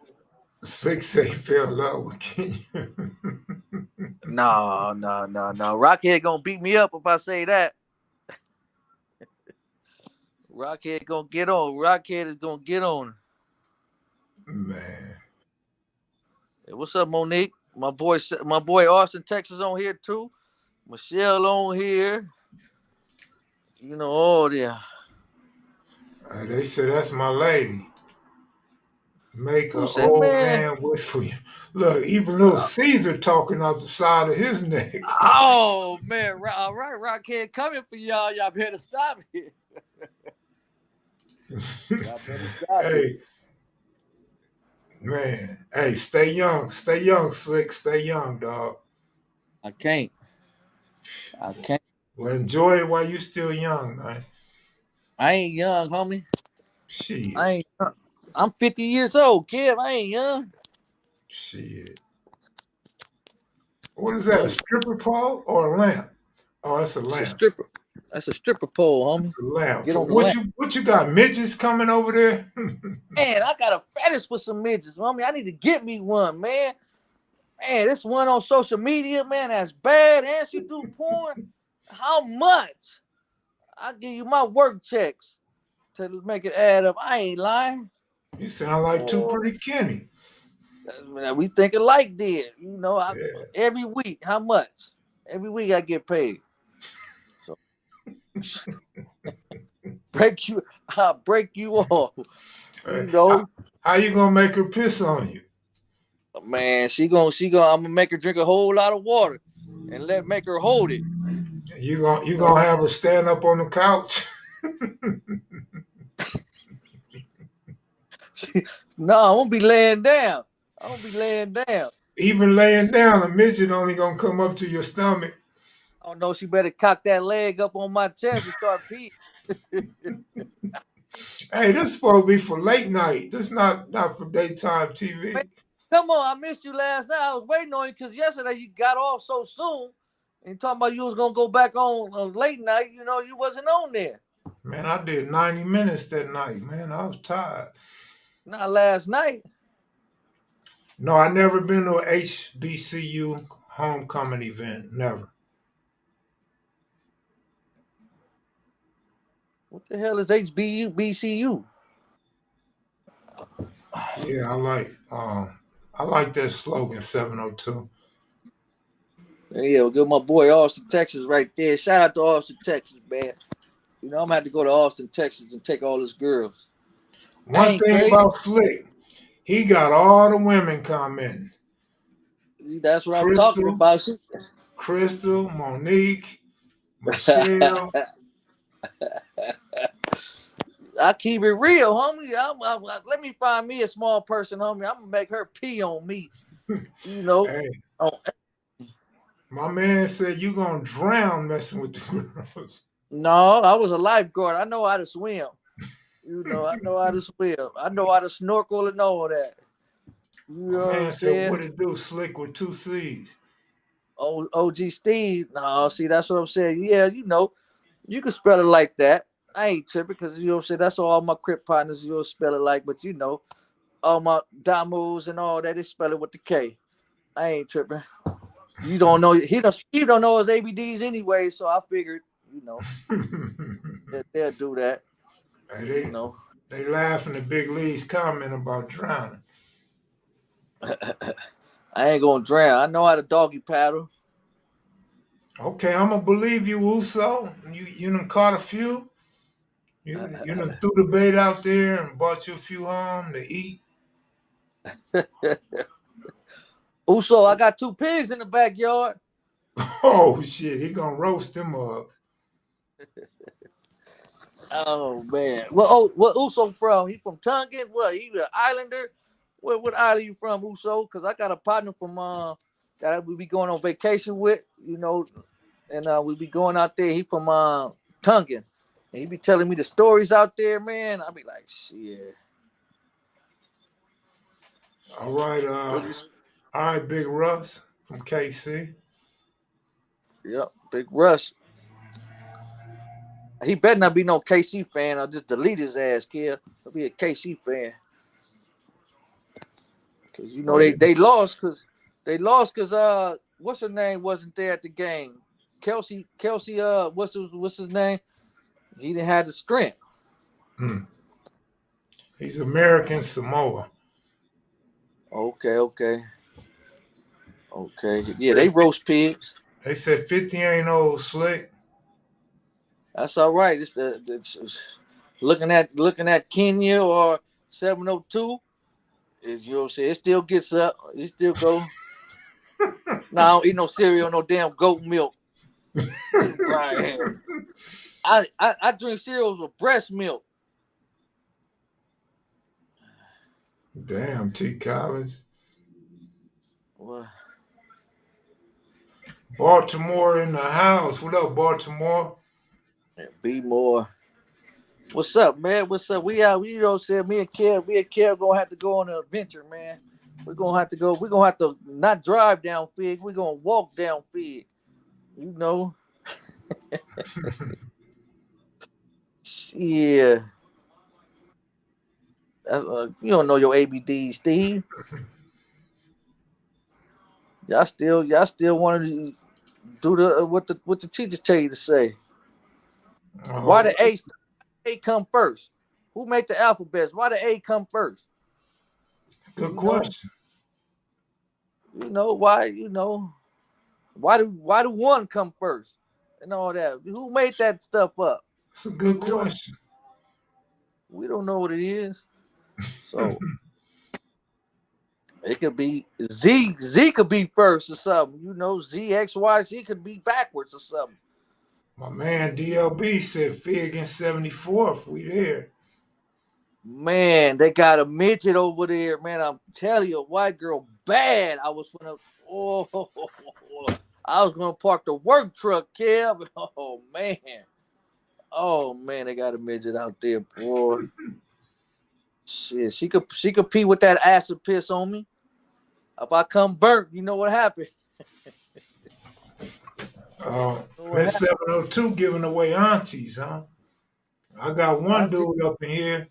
Slick said he fell in love with Kenya. No, no, no, no. Rockhead gonna beat me up if I say that. Rockhead gonna get on. Rockhead is gonna get on. Man. Hey, what's up, Monique? My boy Austin, Texas on here too. Michelle on here. You know, all there. They said that's my lady. Make Who an said, old man? man wait for you. Look, even little Caesar talking out the side of his neck. Oh man, all right, Rockhead coming for y'all. Y'all better stop it. Y'all better stop it. Hey, man. Hey, stay young. Stay young, Slick. Stay young, dog. I can't. I can't. Well, enjoy it while you still young, man. I ain't young, homie. I Shit. ain't. I'm 50 years old, kid. I ain't young. Shit. What is that? A Nope. stripper pole or a lamp? Oh, it's a It's a lamp. stripper. That's a stripper pole, homie. It's a lamp. Get on the lamp. What you got? Midgets coming over there? Man, I got a fetish for some midgets, homie. I need to get me one, man. Man, this one on social media, man, that's bad. And she do porn. How much? I'll give you my work checks to make it add up. I ain't lying. You sound like Too Oh, Pretty Kenny. we think alike, did Yeah. every week? How much? Every week I get paid. So I'll break you off. Hey, You know, how you gonna make her piss on you? man, I'm gonna make her drink a whole lot of water and make her hold it. You You know, gonna have her stand up on the couch? no, I won't be laying down. I won't be laying down. Even laying down, a midget only gonna come up to your stomach. I don't know. She better cock that leg up on my chest and start peeing. Hey, this supposed to be for late night. This not for daytime Man, TV. come on, I missed you last night. I was waiting on you because yesterday you got off so soon. And talking about you was gonna go back on late night. You wasn't on there. Man, I did 90 minutes that night. Man, I was tired. Not last night. No, I never been to a HBCU homecoming event. Never. What the hell is HBU? Yeah, I like that slogan 702. Yeah, we'll give my boy Austin, Texas, right there. Shout out to Austin, Texas, man. I'm gonna have to go to Austin, Texas, and take all his girls. I One ain't thing crazy. about Slick, he got all the women commenting. That's what I'm talking Crystal, about. Crystal, Monique, Michelle. I keep it real, homie. Let me find me a small person, homie. I'm gonna make her pee on me. You know. Hey, Oh, my man said you gonna drown messing with the girls. no, I was a lifeguard. I know how to swim. I know how to swim. I know how to snorkel and all that. You My know what I'm man said, saying? what it do? Slick with two C's. OG Steve. No, see, that's what I'm saying. Yeah, you can spell it like that. I ain't tripping because you know what I'm saying. That's all my crip partners you'll spell it like, but all my Damus and all that, they spell it with the K. I ain't tripping. You don't know Steve don't know his ABDs anyway, so I figured, they'll do that. Hey, You know. they laughing at Big Lee's comment about drowning. I ain't gonna drown. I know how to doggy paddle. Okay, I'm gonna believe you, Uso. You done caught a few. You done threw the bait out there and bought you a few home to eat. Also, I got two pigs in the backyard. Oh shit, he gonna roast them mugs. Oh man. What Uso from? He from Tongan? What? He an Islander? What island you from, Uso? Cause I got a partner from that we be going on vacation with, and we be going out there. He from Tongan. And he be telling me the stories out there, man. I be like, shit. All right, What all right, Big Russ from KC. Yep, Big Russ. He better not be no KC fan. I'll just delete his ass, kid. He'll be a KC fan. Cause Oh they yeah. they lost because what's her name wasn't there at the game. Kelsey what's his name? He didn't have the strength. Hmm. He's American Samoa. Okay. Yeah, they roast pigs. They said 50 ain't old Slick. That's all right. It's looking at Kenya or 702. You know what I'm saying? It still gets up. It still go. No, I don't eat no cereal, no damn goat milk. Right. I drink cereals with breast milk. Damn, T. Collins. Well, Baltimore in the house. What up, Baltimore? be more. What's up, man? What's up? We out. We said me and Kev gonna have to go on an adventure, man. We're gonna have to go. We're gonna have to not drive down Fig. We're gonna walk down Fig. You know. Yeah. You don't know your ABD, Steve. Y'all still want to do the what the teachers tell you to say. Why Oh, the A come first? Who made the alphabets? Why the A come first? good You know, question. why why do one come first and all that? Who made that stuff up? It's a good We don't question. we don't know what it is. So it could be Z could be first or something. ZXYZ could be backwards or something. My man DLB said Fig in 74th. We there. Man, they got a midget over there, man. I'm telling you, a white girl bad. Oh, I was gonna park the work truck, Kev. Oh man, they got a midget out there, boy. Shit, she could pee with that acid piss on me. If I come burnt, you know what happened. You know what Miss happened? 702 giving away aunties, huh? I got one Auntie. dude up in here.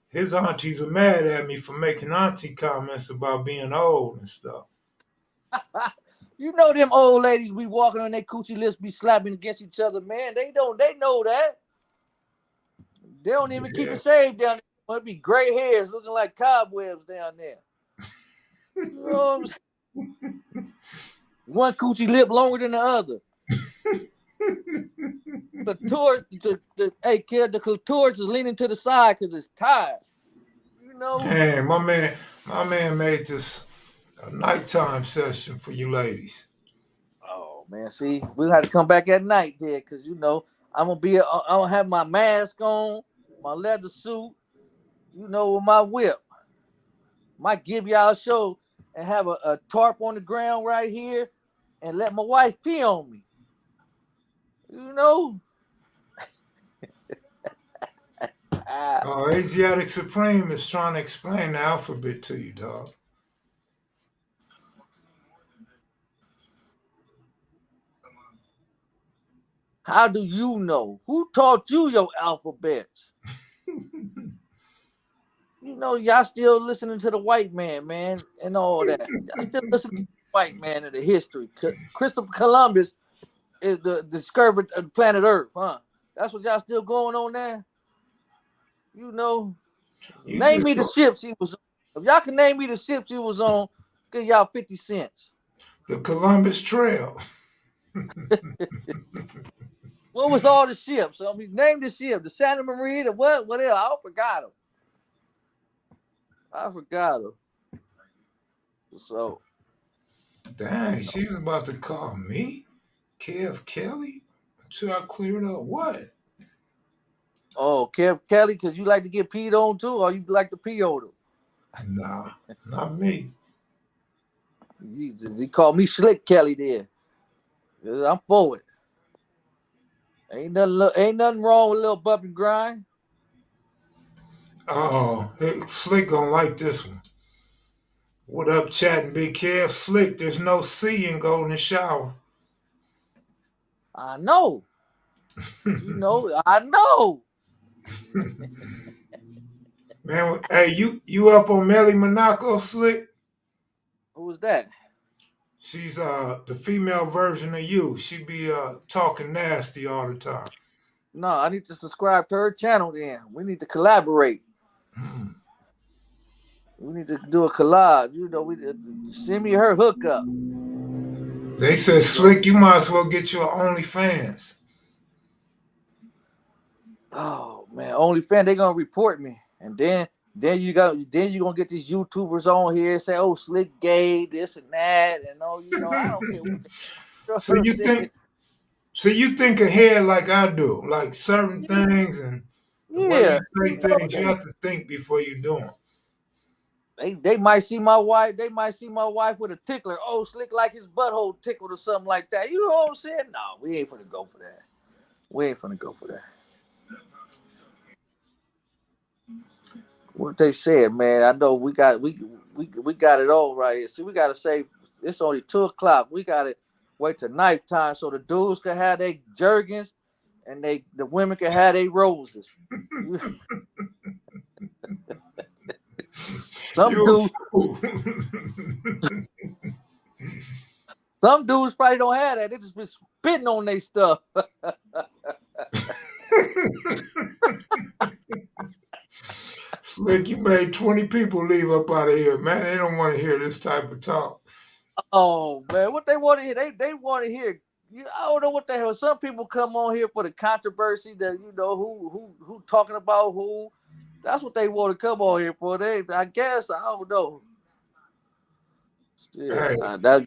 His aunties are mad at me for making auntie comments about being old and stuff. You know them old ladies be walking on their coochie lips, be slapping against each other, man. They know that. They don't even keep Yeah. it shaved down there. It be gray hairs looking like cobwebs down there. You know what I'm saying? One coochie lip longer than the other. Hey kid, the clitoris is leaning to the side because it's tired. You know? Hey, my man made this a nighttime session for you ladies. Oh man, see, we'll have to come back at night there because I'm gonna have my mask on, my leather suit, with my whip. Might give y'all a show and have a tarp on the ground right here and let my wife pee on me. You know? Ah, Asiatic Supreme is trying to explain the alphabet to you, dog. how do you know? Who taught you your alphabets? Y'all still listening to the white man, and all that. Y'all still listening to the white man and the history. Christopher Columbus is the discoverer of the planet Earth, huh? That's what y'all still going on there? You know, You name just me the ships he was on. If y'all can name me the ships he was on, give y'all 50 cents. the Columbus Trail. What was all the ships? I mean, name the ship. The Santa Maria, the what? What else? I forgot them. I forgot them. So, Dang, she was about to call me Kev Kelly. Should I clear it up? What? oh, Kev Kelly, because you like to get peed on too, or you like to pee on them? Nah, not me. He called me Slick Kelly there. I'm for it. Ain't nothing wrong with a little bump and grind. Oh, hey, Slick gonna like this one. What up, chatting Big Kev? Slick, there's no C in Golden Shower. I know. I know. Man, hey, you up on Melly Monaco, Slick? Who was that? She's the female version of you. She be talking nasty all the time. No, I need to subscribe to her channel then. We need to collaborate. We need to do a collage. Send me her hookup. They said, You know. Slick, you might as well get your OnlyFans. Oh man, OnlyFans, they gonna report me. And then you gonna get these YouTubers on here and say, oh, Slick gay, this and that, and I don't care what you know so what I'm you saying. think so you think ahead like I do, like certain things and the way you Yeah, say things, you have to think before you do them. they might see my wife. They might see my wife with a tickler. Oh, Slick like his butthole tickled or something like that. You know what I'm saying? No, we ain't finna go for that. We ain't finna go for that. What they said, man. I know we got it all right here. See, we gotta say it's only 2 o'clock. We gotta wait till nighttime so the dudes can have their jergens and the women can have their roses. Some You a dudes, fool. some dudes probably don't have that. They just be spitting on their stuff. Slick, you made 20 people leave up out of here, man. They don't want to hear this type of talk. Oh man, what they want to hear? They want to hear. I don't know what the hell. Some people come on here for the controversy that who talking about who. That's what they want to come on here for. I guess I don't know. Shit, Hey, that I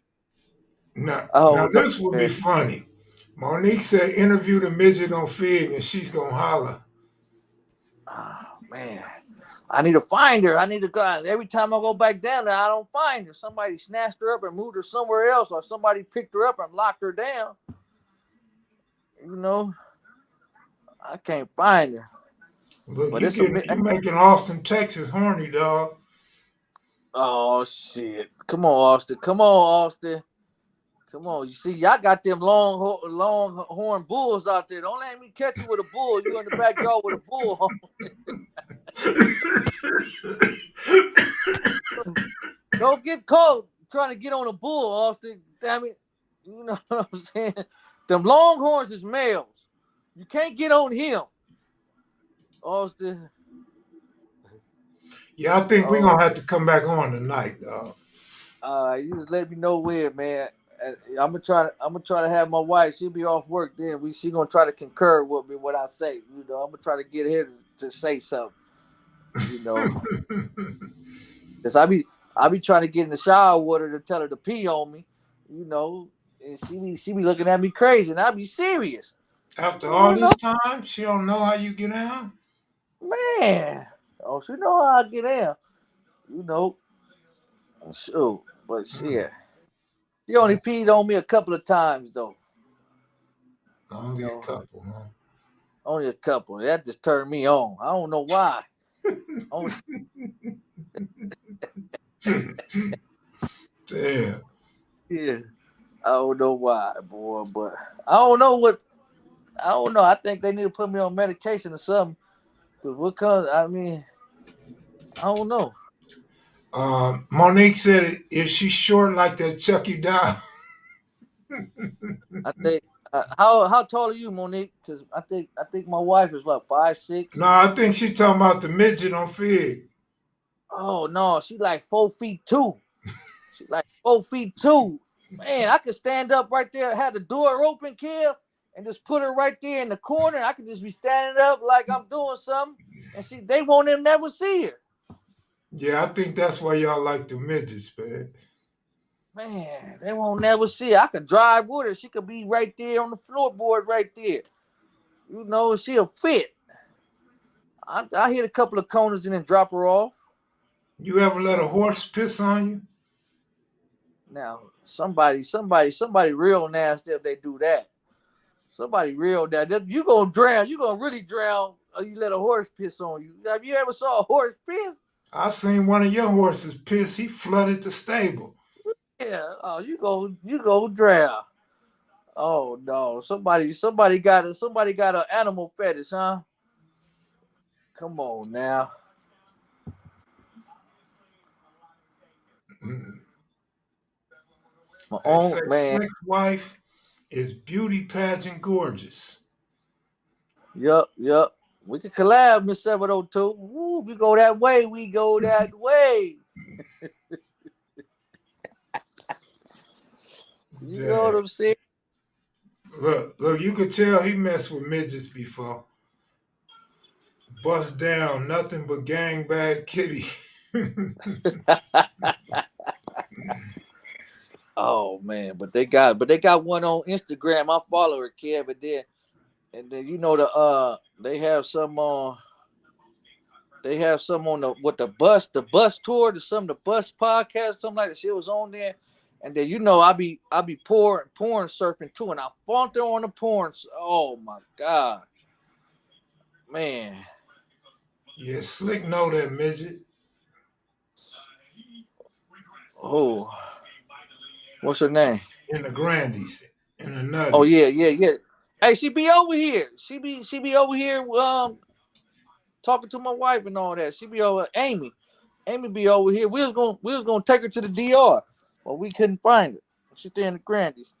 now don't know, this would be man. funny. Monique said, interview the midget on Fig, and she's going to holler. Oh, man, I need to find her. I need to go. Every time I go back down there, I don't find her. Somebody snatched her up and moved her somewhere else, or somebody picked her up and locked her down. You know, I can't find her. Look, But it's a you making Austin, Texas horny, dog. oh shit! Come on, Austin. Come on, Austin. Come on. You see, y'all got them long horn bulls out there. Don't let me catch you with a bull. You in the backyard with a bull. Don't get caught trying to get on a bull, Austin. Damn it. You know what I'm saying? Them longhorns is males. You can't get on him, Austin. Yeah, I think we're Oh, going to have to come back on tonight, dog. you just let me know where, man. I'm gonna try to have my wife. She'll be off work then. She gonna try to concur with me what I say. You know, I'm gonna try to get her to say something. You know, cause I be trying to get in the shower with her to tell her to pee on me. You know, and she be looking at me crazy, and I be serious. After all You this know, time, she don't know how you get out? man. Oh, she know how I get in. You know, sure, but Hmm. shit. She only peed on me a couple of times though. You Only a know, couple, huh? only a couple. That just turned me on. I don't know why. Only, Damn. yeah, I don't know why, boy. But I don't know what. I don't know. I think they need to put me on medication or something. Cause what comes? I mean, I don't know. Monique said, "Is she short like that Chucky doll?" I think. How tall are you, Monique? Cause I think my wife is what 5'6". No, I think she talking about the midget on Fig. Oh no, she like 4'2". She like 4'2". Man, I could stand up right there, have the door open, Kim, and just put her right there in the corner. I could just be standing up like I'm doing something, and they won't even never see her. Yeah, I think that's why y'all like the midgets, man. Man, they won't never see her. I could drive with her. She could be right there on the floorboard right there. You know, she'll fit. I hit a couple of corners and then drop her off. You ever let a horse piss on you? Now, somebody real nasty if they do that. Somebody real nasty. You gonna drown. You gonna really drown. Or you let a horse piss on you. Have you ever saw a horse piss? I seen one of your horses piss. He flooded the stable. Yeah. Oh, you go drown. Oh no. Somebody got an animal fetish, huh? Come on now. Mm. My They say own man. Slick's wife is beauty pageant gorgeous. Yup. We can collab, Miss 702. Woo, we go that way. We go that way. You know what Dang. I'm saying? Look, you could tell he messed with midgets before. Bust down, nothing but gangbang kitty. Oh man, but they got one on Instagram. I follow her, Kev, and then you know they have some on the bus tour, some of the bus podcast, something like that. She was on there, and then I be porn surfing too, and I fought her on the porn. Oh my god, man. Yeah, Slick know that midget. Oh, what's her name? In the Grandies, in the Oh Nutties. yeah. Hey, she be over here. She be over here talking to my wife and all that. She be over Amy. Amy be over here. We was gonna take her to the DR, but we couldn't find her. She's there in the Grandies.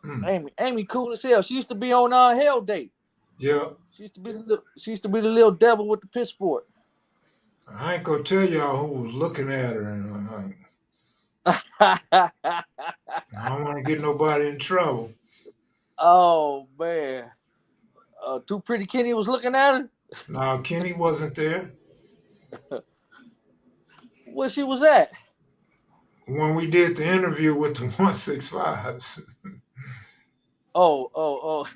Mm. Amy cool as hell. She used to be on Hell Day. Yeah. She used to be the little devil with the pitchfork. I ain't gonna tell y'all who was looking at her, and I'm like, I don't want to get nobody in trouble. Oh man, Too Pretty Kenny was looking at her. Now Kenny wasn't there Where she was at? when we did the interview with the 165s. Oh.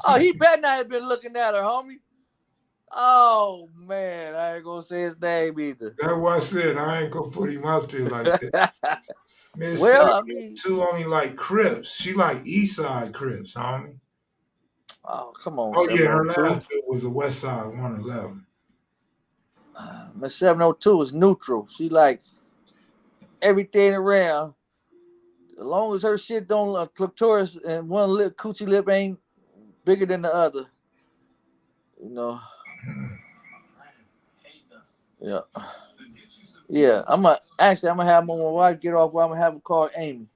Oh, he better not have been looking at her, homie. Oh man, I ain't gonna say his name either. That's what I said. I ain't gonna put him out there like that. Miss Well, I mean, 702 only like Crips. She like East Side Crips, homie. oh come on, Oh yeah, her 702. last bit was the West Side 111. Miss 702 is neutral. She like everything around. As long as her shit don't clitoris and one lip coochie lip ain't bigger than the other, you know. Yeah. Yeah. I'm gonna have my wife get off. I'm gonna have her call Amy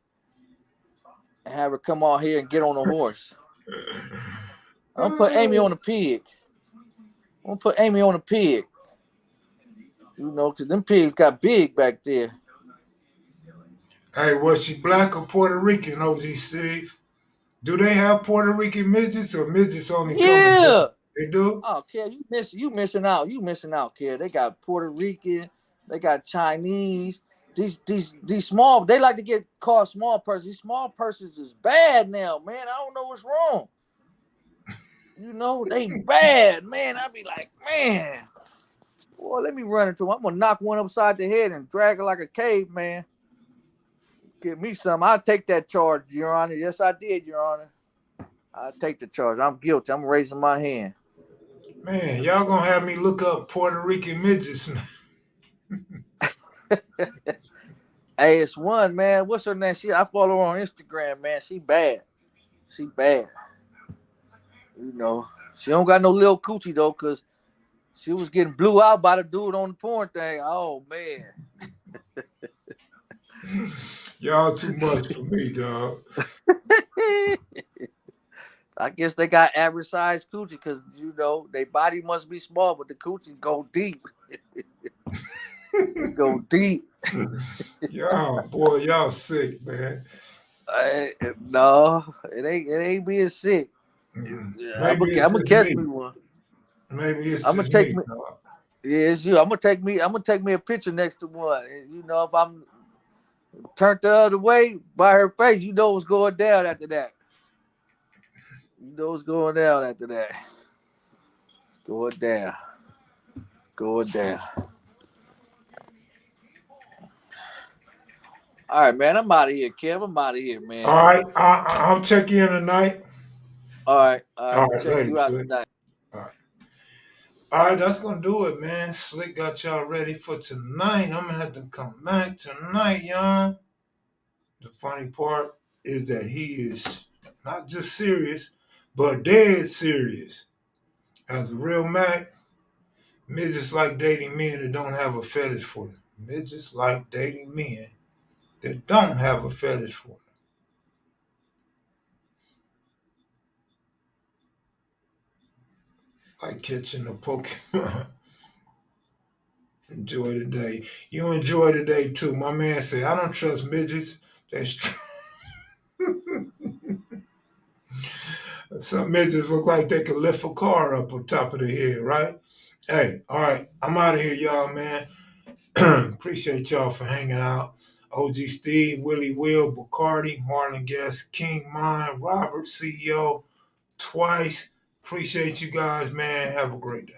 and have her come out here and get on a horse. I'm gonna put Amy on a pig. I'm gonna put Amy on a pig. You know, cause them pigs got big back there. Hey, was she black or Puerto Rican, OG Steve? Do they have Puerto Rican midgets or midgets only come in Yeah. black? They do? Oh, kid, you missing out. You missing out, kid. They got Puerto Rican, they got Chinese. These small, they like to get called small persons. These small persons is bad now, man. I don't know what's wrong. You know, they bad, man. I be like, man, boy, let me run into them. I'm gonna knock one upside the head and drag her like a caveman. Give me some. I'll take that charge, Your Honor. Yes, I did, Your Honor. I'll take the charge. I'm guilty. I'm raising my hand. Man, y'all gonna have me look up Puerto Rican midgets. Hey, it's one, man. What's her name? I follow her on Instagram, man. She bad. She bad. You know. She don't got no little coochie though, cause she was getting blew out by the dude on the porn thing. Oh man. Y'all too much for me, dog. I guess they got average size coochie because you know their body must be small, but the coochie go deep. It go deep. Y'all sick, man. No, it ain't being sick. Mm-mm. Yeah, I'm Maybe gonna it's I'm gonna just catch me. me one. Maybe it's I'm gonna just take me, me. dog. Yeah, it's you. I'm gonna take me a picture next to one. And, you know, if I'm turned the other way by her face, you know what's going down after that. You know what's going down after that. It's going down. Going down. All right, man. I'm out of here, Kev. I'm out of here, man. All right, I'll check in tonight. All right. All right. I'm All gonna right, check later, you out Slick. tonight. All right. All right, that's gonna do it, man. Slick got y'all ready for tonight. I'm gonna have to come back tonight, y'all. The funny part is that he is not just serious, but dead serious. As a real Mac, midgets like dating men that don't have a fetish for them. Midgets like dating men that don't have a fetish for them. Like catching a Pokemon. Enjoy the day. You enjoy the day too. My man said, I don't trust midgets. That's true. Some midgets look like they could lift a car up on top of their head, right? Hey, all right. I'm out of here, y'all, man. Appreciate y'all for hanging out. OG Steve, Willie Will, Bacardi, Marlon Guest, King Mine, Robert, CEO, twice. Appreciate you guys, man. Have a great day.